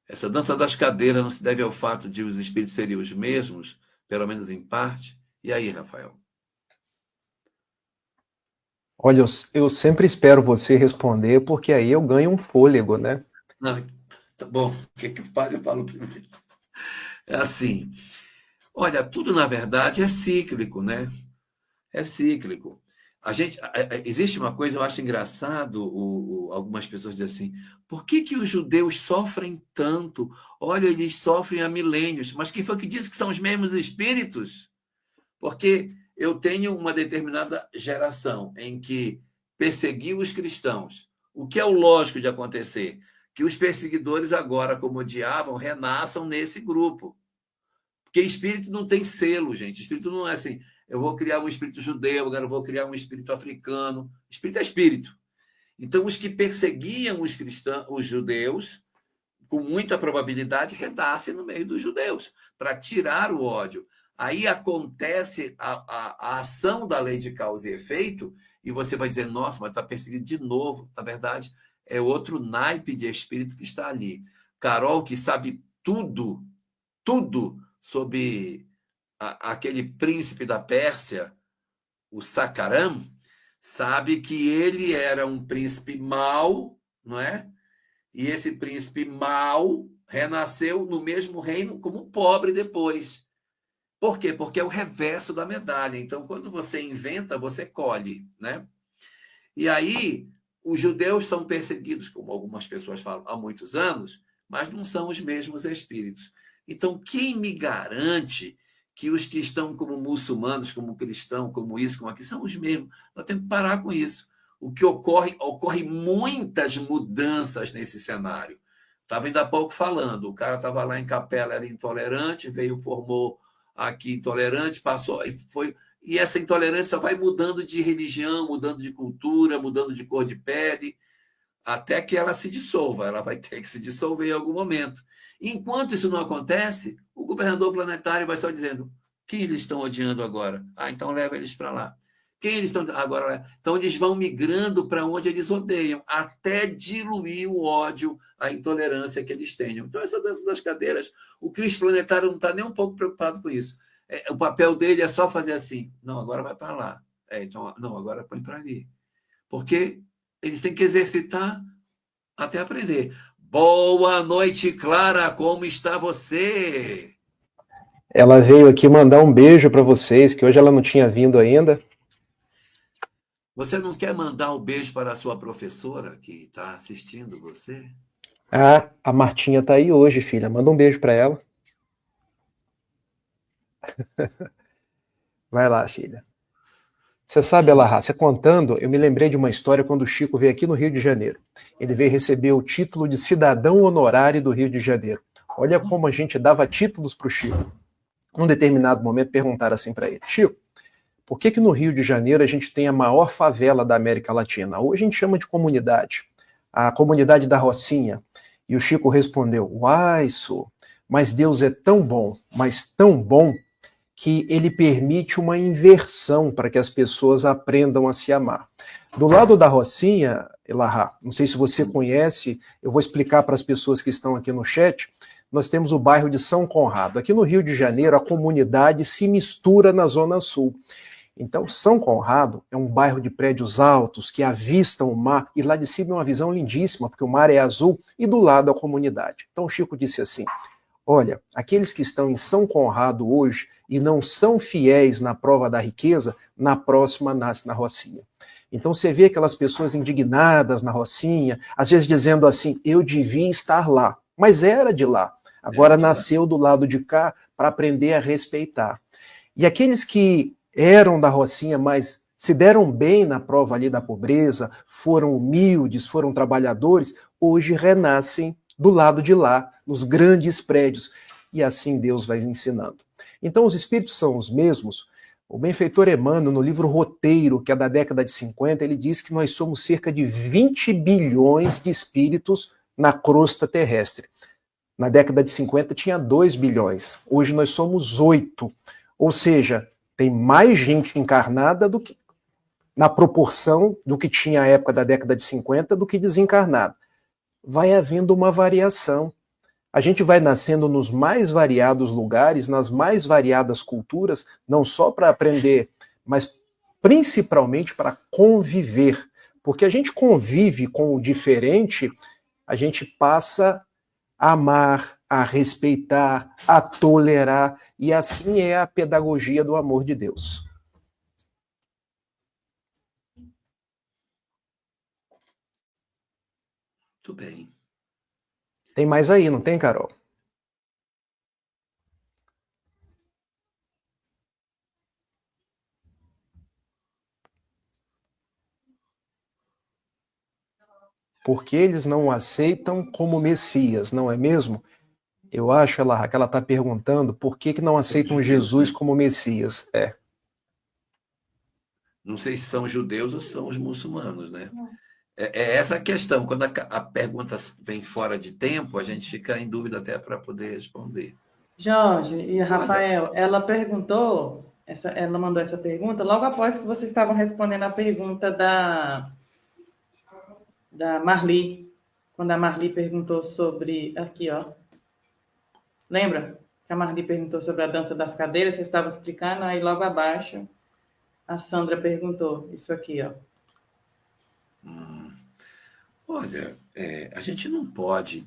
Essa dança das cadeiras não se deve ao fato de os espíritos serem os mesmos, pelo menos em parte? E aí, Rafael? Olha, eu sempre espero você responder, porque aí eu ganho um fôlego, né? Não, tá bom, o que eu falo primeiro? É assim, olha, tudo na verdade é cíclico, né? É cíclico. Existe uma coisa, eu acho engraçado, algumas pessoas dizem assim, por que os judeus sofrem tanto? Olha, eles sofrem há milênios, mas quem foi que disse que são os mesmos espíritos? Porque eu tenho uma determinada geração em que perseguiu os cristãos. O que é o lógico de acontecer? Que os perseguidores agora, como odiavam, renasçam nesse grupo. Porque espírito não tem selo, gente. Espírito não é assim, eu vou criar um espírito judeu, agora eu vou criar um espírito africano. Espírito é espírito. Então, os que perseguiam os cristãos, os judeus, com muita probabilidade, renascem no meio dos judeus, para tirar o ódio. Aí acontece a ação da lei de causa e efeito, e você vai dizer, nossa, mas está perseguido de novo. Na verdade, é outro naipe de espírito que está ali. Carol, que sabe tudo sobre aquele príncipe da Pérsia, o Sakaram, sabe que ele era um príncipe mau, não é? E esse príncipe mau renasceu no mesmo reino como pobre depois. Por quê? Porque é o reverso da medalha. Então, quando você inventa, você colhe, né? E aí, os judeus são perseguidos, como algumas pessoas falam, há muitos anos, mas não são os mesmos espíritos. Então, quem me garante que os que estão como muçulmanos, como cristãos, como isso, como aquilo, são os mesmos? Nós temos que parar com isso. O que ocorre muitas mudanças nesse cenário. Estava ainda há pouco falando, o cara estava lá em Capela, era intolerante, veio, formou aqui intolerante, passou e foi. E essa intolerância vai mudando de religião, mudando de cultura, mudando de cor de pele, até que ela se dissolva. Ela vai ter que se dissolver em algum momento. Enquanto isso não acontece, o governador planetário vai só dizendo: quem eles estão odiando agora? Ah, então leva eles para lá. Quem eles estão agora? Então eles vão migrando para onde eles odeiam, até diluir o ódio, a intolerância que eles tenham. Então, essa dança das cadeiras, o Cristo planetário não está nem um pouco preocupado com isso. O papel dele é só fazer assim: não, agora vai para lá. Então, não, agora põe para ali. Porque eles têm que exercitar até aprender. Boa noite, Clara, como está você? Ela veio aqui mandar um beijo para vocês, que hoje ela não tinha vindo ainda. Você não quer mandar um beijo para a sua professora que está assistindo você? Ah, a Martinha tá aí hoje, filha. Manda um beijo para ela. Vai lá, filha. Você sabe, Elahá, você contando, eu me lembrei de uma história quando o Chico veio aqui no Rio de Janeiro. Ele veio receber o título de cidadão honorário do Rio de Janeiro. Olha como a gente dava títulos para o Chico. Num determinado momento perguntaram assim para ele: Chico, por que no Rio de Janeiro a gente tem a maior favela da América Latina? Hoje a gente chama de comunidade, a comunidade da Rocinha. E o Chico respondeu: uai, Su, mas Deus é tão bom, mas tão bom, que ele permite uma inversão para que as pessoas aprendam a se amar. Do lado da Rocinha, Elahá, não sei se você conhece, eu vou explicar para as pessoas que estão aqui no chat, nós temos o bairro de São Conrado. Aqui no Rio de Janeiro, a comunidade se mistura na Zona Sul. Então, São Conrado é um bairro de prédios altos que avistam o mar, e lá de cima é uma visão lindíssima, porque o mar é azul, e do lado a comunidade. Então, o Chico disse assim: olha, aqueles que estão em São Conrado hoje e não são fiéis na prova da riqueza, na próxima nasce na Rocinha. Então você vê aquelas pessoas indignadas na Rocinha, às vezes dizendo assim: eu devia estar lá, mas era de lá. Agora nasceu do lado de cá para aprender a respeitar. E aqueles que eram da Rocinha, mas se deram bem na prova ali da pobreza, foram humildes, foram trabalhadores, hoje renascem do lado de lá, nos grandes prédios. E assim Deus vai ensinando. Então os espíritos são os mesmos. O benfeitor Emmanuel, no livro Roteiro, que é da década de 50, ele diz que nós somos cerca de 20 bilhões de espíritos na crosta terrestre. Na década de 50 tinha 2 bilhões, hoje nós somos 8. Ou seja, tem mais gente encarnada do que, na proporção do que tinha à época da década de 50, do que desencarnada. Vai havendo uma variação. A gente vai nascendo nos mais variados lugares, nas mais variadas culturas, não só para aprender, mas principalmente para conviver. Porque a gente convive com o diferente, a gente passa a amar, a respeitar, a tolerar, e assim é a pedagogia do amor de Deus. Muito bem. Tem mais aí, não tem, Carol? Porque eles não o aceitam como Messias, não é mesmo? Eu acho, que ela está perguntando por que não aceitam Jesus como Messias. Não sei se são judeus ou são os muçulmanos, né? É essa a questão. Quando a pergunta vem fora de tempo, a gente fica em dúvida até para poder responder. Jorge e Rafael, ela perguntou, ela mandou essa pergunta logo após que vocês estavam respondendo a pergunta da Marli, quando a Marli perguntou sobre, aqui ó, lembra? Que a Marli perguntou sobre a dança das cadeiras, vocês estavam explicando, aí logo abaixo a Sandra perguntou isso aqui, ó. Olha, a gente não pode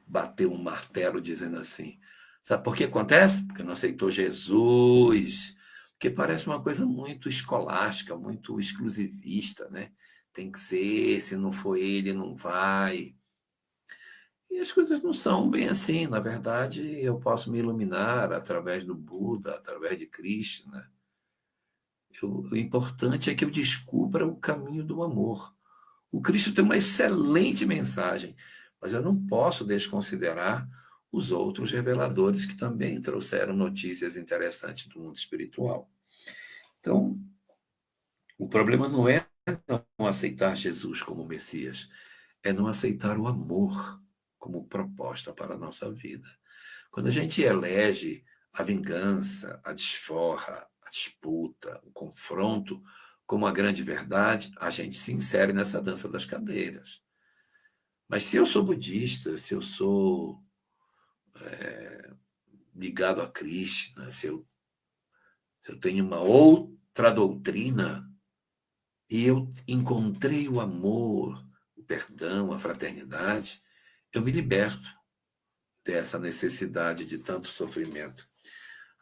bater um martelo dizendo assim. Sabe por que acontece? Porque não aceitou Jesus. Porque parece uma coisa muito escolástica, muito exclusivista, né? Tem que ser, se não for ele, não vai. E as coisas não são bem assim. Na verdade, eu posso me iluminar através do Buda, através de Krishna, né? O importante é que eu descubra o caminho do amor. O Cristo tem uma excelente mensagem, mas eu não posso desconsiderar os outros reveladores que também trouxeram notícias interessantes do mundo espiritual. Então, o problema não é não aceitar Jesus como Messias, é não aceitar o amor como proposta para a nossa vida. Quando a gente elege a vingança, a desforra, a disputa, o confronto como a grande verdade, a gente se insere nessa dança das cadeiras. Mas se eu sou budista, se eu sou ligado a Krishna, se eu tenho uma outra doutrina e eu encontrei o amor, o perdão, a fraternidade, eu me liberto dessa necessidade de tanto sofrimento.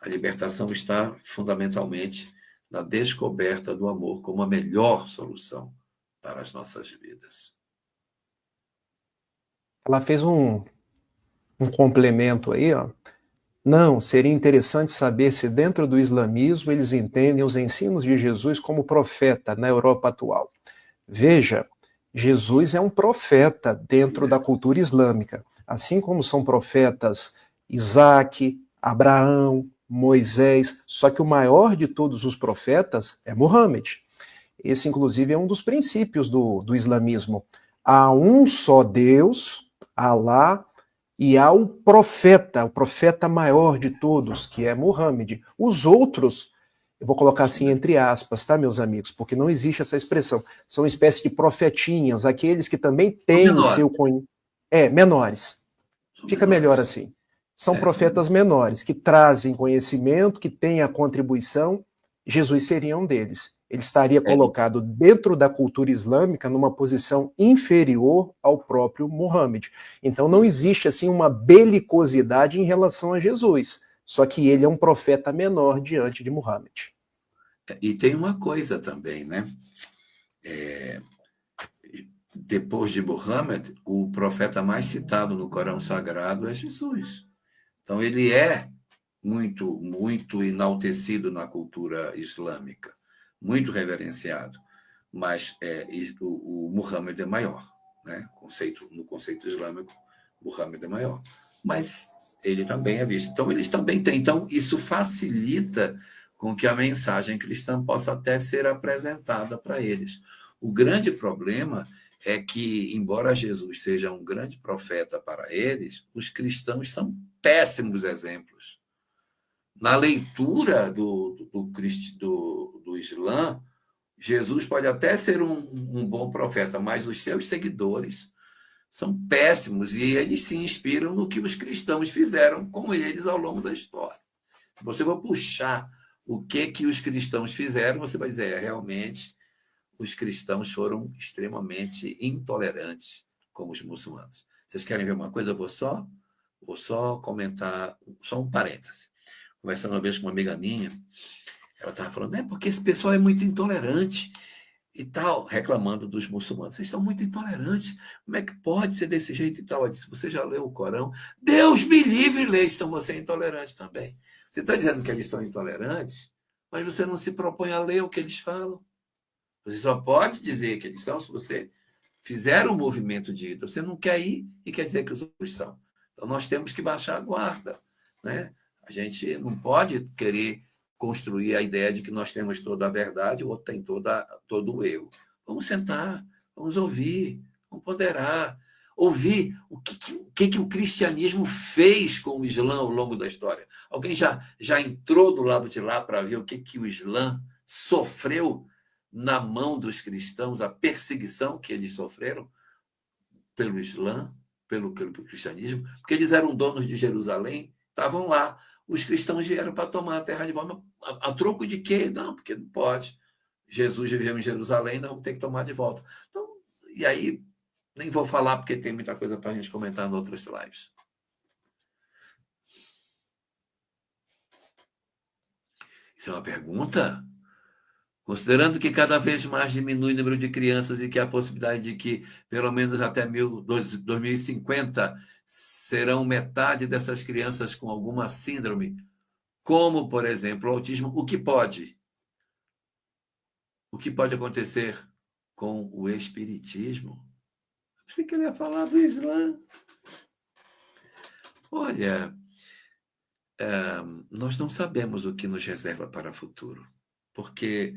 A libertação está fundamentalmente na descoberta do amor como a melhor solução para as nossas vidas. Ela fez um complemento aí, ó. Não, seria interessante saber se dentro do islamismo eles entendem os ensinos de Jesus como profeta na Europa atual. Veja, Jesus é um profeta dentro da cultura islâmica, assim como são profetas Isaac, Abraão, Moisés, só que o maior de todos os profetas é Muhammad. Esse, inclusive, é um dos princípios do islamismo. Há um só Deus, Alá, e há o profeta maior de todos, que é Muhammad. Os outros, eu vou colocar assim entre aspas, tá, meus amigos, porque não existe essa expressão. São uma espécie de profetinhas, aqueles que também têm seu conhecimento. Menores. Fica melhor assim. São profetas menores, que trazem conhecimento, que têm a contribuição. Jesus seria um deles. Ele estaria colocado dentro da cultura islâmica numa posição inferior ao próprio Muhammad. Então não existe assim uma belicosidade em relação a Jesus, só que ele é um profeta menor diante de Muhammad. E tem uma coisa também, né? Depois de Muhammad, o profeta mais citado no Corão Sagrado é Jesus. Então ele é muito, muito enaltecido na cultura islâmica, muito reverenciado, mas o Muhammad é maior, né? No conceito islâmico, Muhammad é maior, mas ele também é visto. Então, eles também têm. Então, isso facilita com que a mensagem cristã possa até ser apresentada para eles. O grande problema é que, embora Jesus seja um grande profeta para eles, os cristãos são péssimos exemplos. Na leitura do Islã, Jesus pode até ser um bom profeta, mas os seus seguidores são péssimos e eles se inspiram no que os cristãos fizeram com eles ao longo da história. Se você for puxar o que os cristãos fizeram, você vai dizer, realmente, os cristãos foram extremamente intolerantes com os muçulmanos. Vocês querem ver uma coisa? Eu vou só comentar, só um parêntese. Conversando uma vez com uma amiga minha, ela estava falando, porque esse pessoal é muito intolerante e tal, reclamando dos muçulmanos. Vocês são muito intolerantes. Como é que pode ser desse jeito e tal? Ela disse, você já leu o Corão? Deus me livre e lê, então você é intolerante também. Você está dizendo que eles são intolerantes, mas você não se propõe a ler o que eles falam. Você só pode dizer que eles são se você fizer um movimento de ida. Você não quer ir e quer dizer que os outros são. Então, nós temos que baixar a guarda, né? A gente não pode querer construir a ideia de que nós temos toda a verdade, o outro tem todo o erro. Vamos sentar, vamos ouvir, vamos ponderar, ouvir o que o cristianismo fez com o Islã ao longo da história. Alguém já entrou do lado de lá para ver o que o Islã sofreu na mão dos cristãos, a perseguição que eles sofreram pelo Islã, pelo cristianismo, porque eles eram donos de Jerusalém, estavam lá. Os cristãos vieram para tomar a terra de volta. A troco de quê? Não, porque não pode. Jesus viveu em Jerusalém, não tem que tomar de volta. Então, e aí, nem vou falar porque tem muita coisa para a gente comentar em outras lives. Isso é uma pergunta? Considerando que cada vez mais diminui o número de crianças e que há a possibilidade de que, pelo menos até 2050, serão metade dessas crianças com alguma síndrome, como, por exemplo, o autismo, o que pode? O que pode acontecer com o espiritismo? Você queria falar do Islã? Olha, nós não sabemos o que nos reserva para o futuro, porque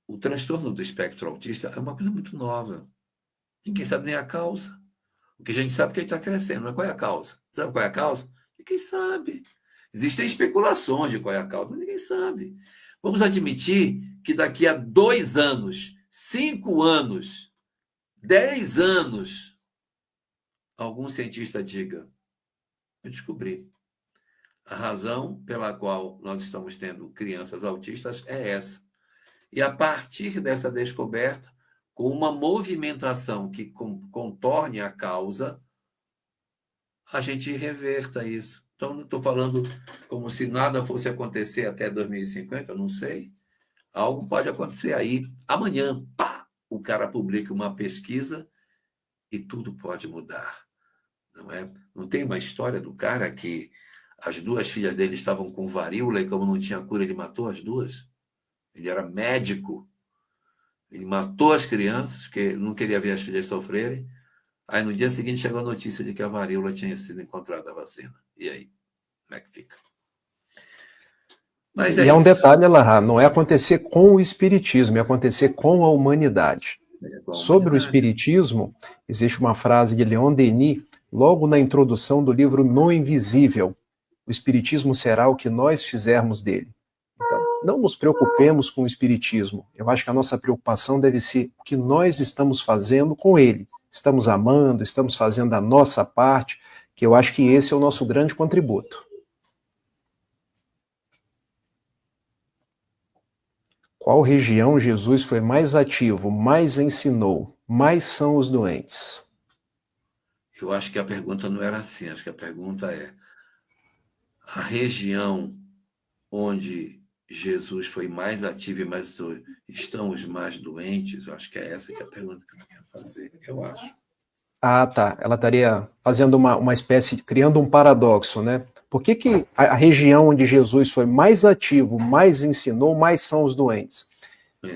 o transtorno do espectro autista é uma coisa muito nova. Ninguém sabe nem a causa. O que a gente sabe é que ele está crescendo, mas qual é a causa? Sabe qual é a causa? Ninguém sabe. Existem especulações de qual é a causa, mas ninguém sabe. Vamos admitir que daqui a 2 anos, 5 anos, 10 anos, algum cientista diga: eu descobri. A razão pela qual nós estamos tendo crianças autistas é essa. E a partir dessa descoberta, com uma movimentação que contorne a causa, a gente reverta isso. Então, não estou falando como se nada fosse acontecer até 2050, eu não sei. Algo pode acontecer aí. Amanhã, pá, o cara publica uma pesquisa e tudo pode mudar. Não é? Não tem uma história do cara que as 2 filhas dele estavam com varíola e como não tinha cura, ele matou as 2? Ele era médico. Ele matou as crianças, porque não queria ver as filhas sofrerem. Aí, no dia seguinte, chegou a notícia de que a varíola tinha sido encontrada a vacina. E aí? Como é que fica? Mas e é um detalhe, Elahá, não é acontecer com o espiritismo, é acontecer com a humanidade. Sobre o espiritismo, existe uma frase de Leon Denis, logo na introdução do livro No Invisível: o espiritismo será o que nós fizermos dele. Então, não nos preocupemos com o espiritismo. Eu acho que a nossa preocupação deve ser o que nós estamos fazendo com ele. Estamos amando, estamos fazendo a nossa parte, que eu acho que esse é o nosso grande contributo. Qual região Jesus foi mais ativo, mais ensinou, mais são os doentes? Eu acho que a pergunta não era assim. Acho que a pergunta é: a região onde Jesus foi mais ativo e mais estão os mais doentes? Eu acho que é essa que é a pergunta que eu quero fazer. Eu acho. Ah, tá. Ela estaria fazendo uma espécie, criando um paradoxo, né? Por que a região onde Jesus foi mais ativo, mais ensinou, mais são os doentes?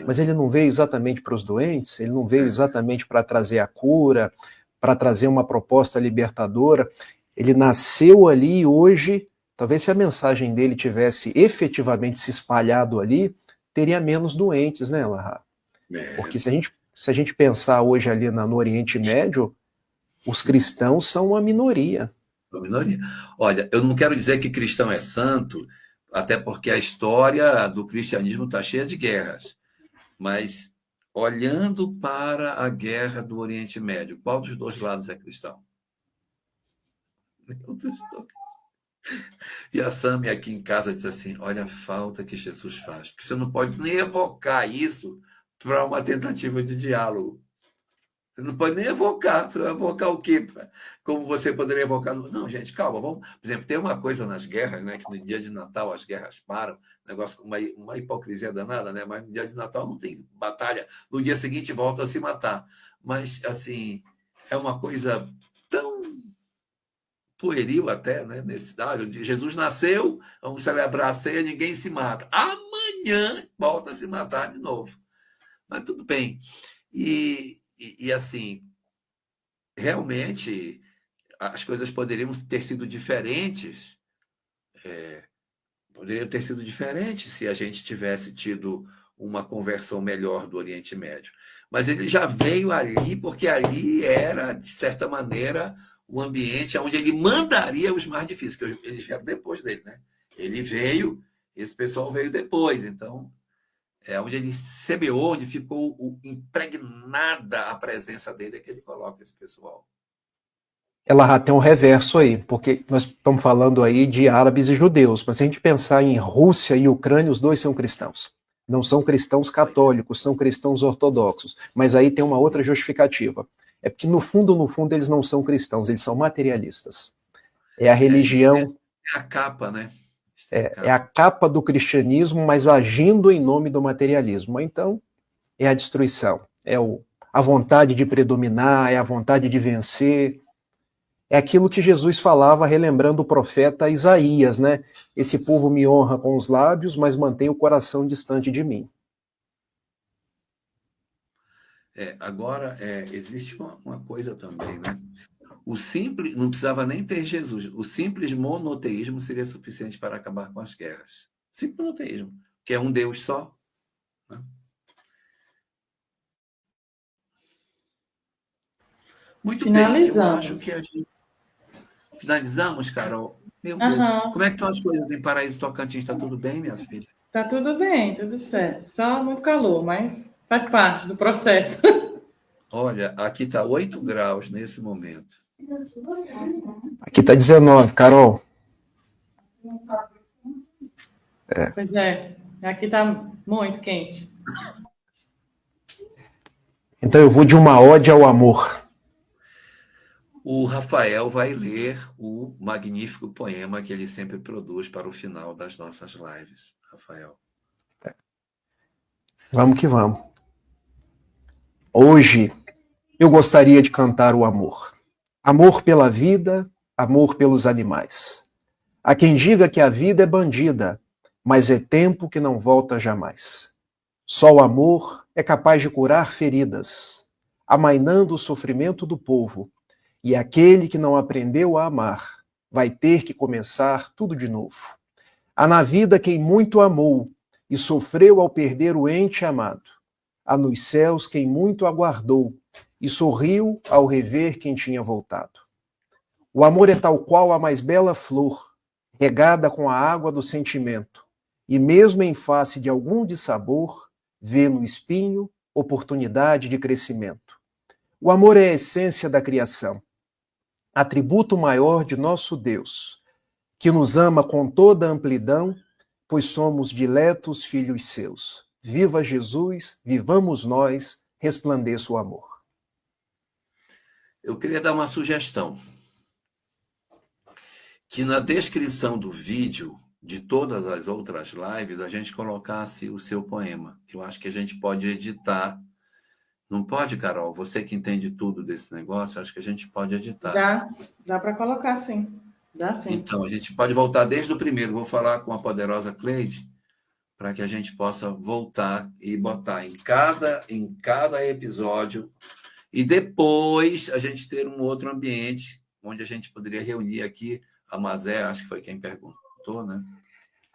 Mas ele não veio exatamente para os doentes, ele não veio exatamente para trazer a cura, para trazer uma proposta libertadora. Ele nasceu ali e hoje, talvez se a mensagem dele tivesse efetivamente se espalhado ali, teria menos doentes, né, Elahá? Porque se a gente pensar hoje ali no Oriente Médio, os cristãos são uma minoria. Uma minoria. Olha, eu não quero dizer que cristão é santo, até porque a história do cristianismo está cheia de guerras. Mas, olhando para a guerra do Oriente Médio, qual dos 2 lados é cristão? Nenhum dos 2. E a Sami aqui em casa diz assim: olha a falta que Jesus faz. Porque você não pode nem evocar isso para uma tentativa de diálogo. Você não pode nem evocar. Para evocar o quê? Como você poderia evocar? Não, gente, calma. Vamos. Por exemplo, tem uma coisa nas guerras, né, que no dia de Natal as guerras param. Negócio com uma hipocrisia danada, né? Mas no dia de Natal não tem batalha. No dia seguinte volta a se matar. Mas, assim, é uma coisa tão pueril até, né? Jesus nasceu, vamos celebrar a ceia, ninguém se mata. Amanhã volta a se matar de novo. Mas tudo bem. E assim, realmente, as coisas poderiam ter sido diferentes. Poderiam ter sido diferentes se a gente tivesse tido uma conversão melhor do Oriente Médio. Mas ele já veio ali, porque ali era, de certa maneira, o ambiente onde ele mandaria os mais difíceis, que eles vieram depois dele, né? Ele veio, esse pessoal veio depois, então é onde ele semeou, onde ficou impregnada a presença dele, é que ele coloca esse pessoal. Ela tem um reverso aí, porque nós estamos falando aí de árabes e judeus, mas se a gente pensar em Rússia e Ucrânia, os 2 são cristãos. Não são cristãos católicos, são cristãos ortodoxos. Mas aí tem uma outra justificativa. É porque, no fundo, eles não são cristãos, eles são materialistas. É a religião... É a capa, né? É a capa do cristianismo, mas agindo em nome do materialismo. Então, é a destruição, a vontade de predominar, é a vontade de vencer. É aquilo que Jesus falava, relembrando o profeta Isaías, né? Esse povo me honra com os lábios, mas mantém o coração distante de mim. Agora, existe uma coisa também, né? O simples, não precisava nem ter Jesus, o simples monoteísmo seria suficiente para acabar com as guerras. Simples monoteísmo, que é um Deus só. Né? Muito bem, eu acho que a gente... Finalizamos, Carol? Meu Deus, como é que estão as coisas em Paraíso Tocantins? Está tudo bem, minha filha? Tá tudo bem, tudo certo. Só muito calor, mas faz parte do processo. Olha, aqui está 8 graus nesse momento. Aqui está 19, Carol. Pois é, aqui está muito quente. Então eu vou de uma ode ao amor. O Rafael vai ler o magnífico poema que ele sempre produz para o final das nossas lives. Rafael. Vamos que vamos. Hoje eu gostaria de cantar o amor. Amor pela vida, amor pelos animais. Há quem diga que a vida é bandida, mas é tempo que não volta jamais. Só o amor é capaz de curar feridas, amainando o sofrimento do povo. E aquele que não aprendeu a amar vai ter que começar tudo de novo. Há na vida quem muito amou e sofreu ao perder o ente amado. Há nos céus quem muito aguardou e sorriu ao rever quem tinha voltado. O amor é tal qual a mais bela flor, regada com a água do sentimento, e mesmo em face de algum dissabor, vê no espinho oportunidade de crescimento. O amor é a essência da criação, atributo maior de nosso Deus, que nos ama com toda a amplidão, pois somos diletos filhos seus. Viva Jesus, vivamos nós, resplandeça o amor. Eu queria dar uma sugestão. Que na descrição do vídeo de todas as outras lives, a gente colocasse o seu poema. Eu acho que a gente pode editar. Não pode, Carol? Você que entende tudo desse negócio, acho que a gente pode editar. Dá para colocar, sim. Dá sim. Então, a gente pode voltar desde o primeiro. Vou falar com a poderosa Cleide para que a gente possa voltar e botar em cada episódio e depois a gente ter um outro ambiente onde a gente poderia reunir aqui a Mazé, acho que foi quem perguntou, né?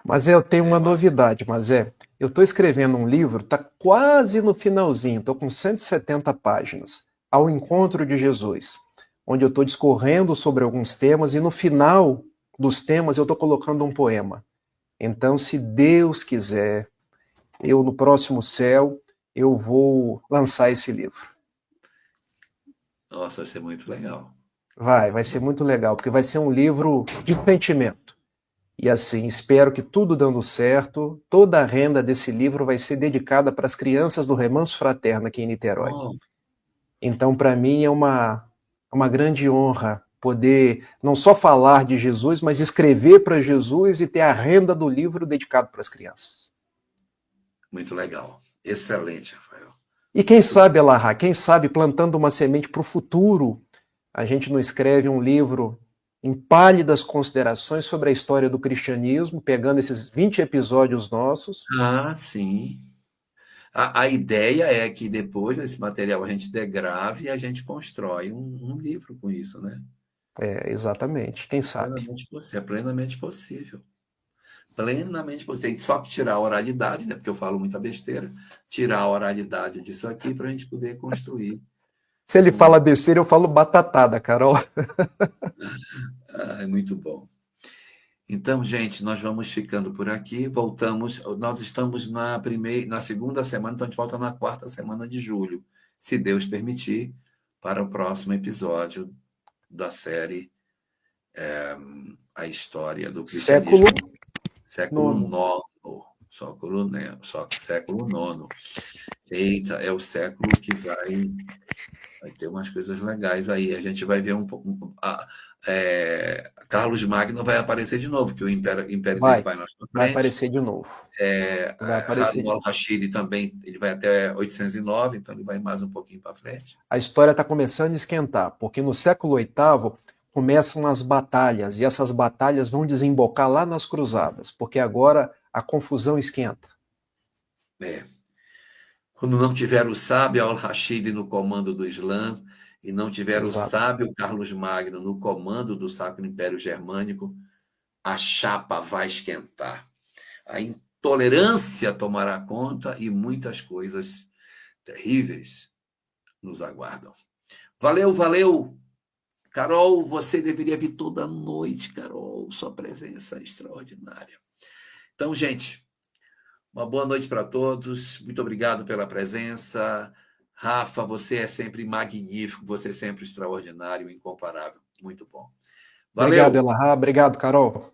Mas eu tenho uma novidade, Mazé. Eu estou escrevendo um livro, está quase no finalzinho, estou com 170 páginas, Ao Encontro de Jesus, onde eu estou discorrendo sobre alguns temas e no final dos temas eu estou colocando um poema. Então, se Deus quiser, eu no próximo céu, eu vou lançar esse livro. Nossa, vai ser muito legal. Vai ser muito legal, porque vai ser um livro de sentimento. E assim, espero que tudo dando certo, toda a renda desse livro vai ser dedicada para as crianças do Remanso Fraterno aqui em Niterói. Então, para mim, é uma grande honra poder não só falar de Jesus, mas escrever para Jesus e ter a renda do livro dedicado para as crianças. Muito legal. Excelente, Rafael. E quem sabe, Elahá, quem sabe plantando uma semente para o futuro, a gente não escreve um livro em pálidas considerações sobre a história do cristianismo, pegando esses 20 episódios nossos. Ah, sim. A ideia é que depois desse material a gente degrave e a gente constrói um livro com isso, né? Exatamente. Quem sabe? É plenamente possível. Plenamente possível. Tem só que tirar a oralidade, né? Porque eu falo muita besteira. Tirar a oralidade disso aqui para a gente poder construir. Se ele fala besteira, eu falo batatada, Carol. É muito bom. Então, gente, nós vamos ficando por aqui. Voltamos. Nós estamos na segunda semana, então a gente volta na 4ª semana de julho, se Deus permitir, para o próximo episódio da série A História do Cristianismo. Século IX. Século IX. Eita, é o século que vai Vai ter umas coisas legais aí. A gente vai ver um pouco. Carlos Magno vai aparecer de novo, que o império dele vai mais para Vai frente. aparecer de novo. Vai aparecer Harun al-Rashid também, ele vai até 809, então ele vai mais um pouquinho para frente. A história está começando a esquentar, porque no século VIII começam as batalhas, e essas batalhas vão desembocar lá nas cruzadas, porque agora a confusão esquenta. Quando não tiver o sábio al-Rashid no comando do Islã, e não tiver o sábio Carlos Magno no comando do Sacro Império Germânico, a chapa vai esquentar. A intolerância tomará conta e muitas coisas terríveis nos aguardam. Valeu, valeu! Carol, você deveria vir toda noite, Carol. Sua presença é extraordinária. Então, gente, uma boa noite para todos. Muito obrigado pela presença. Rafa, você é sempre magnífico, você é sempre extraordinário, incomparável. Muito bom. Valeu! Obrigado, Elahá. Obrigado, Carol.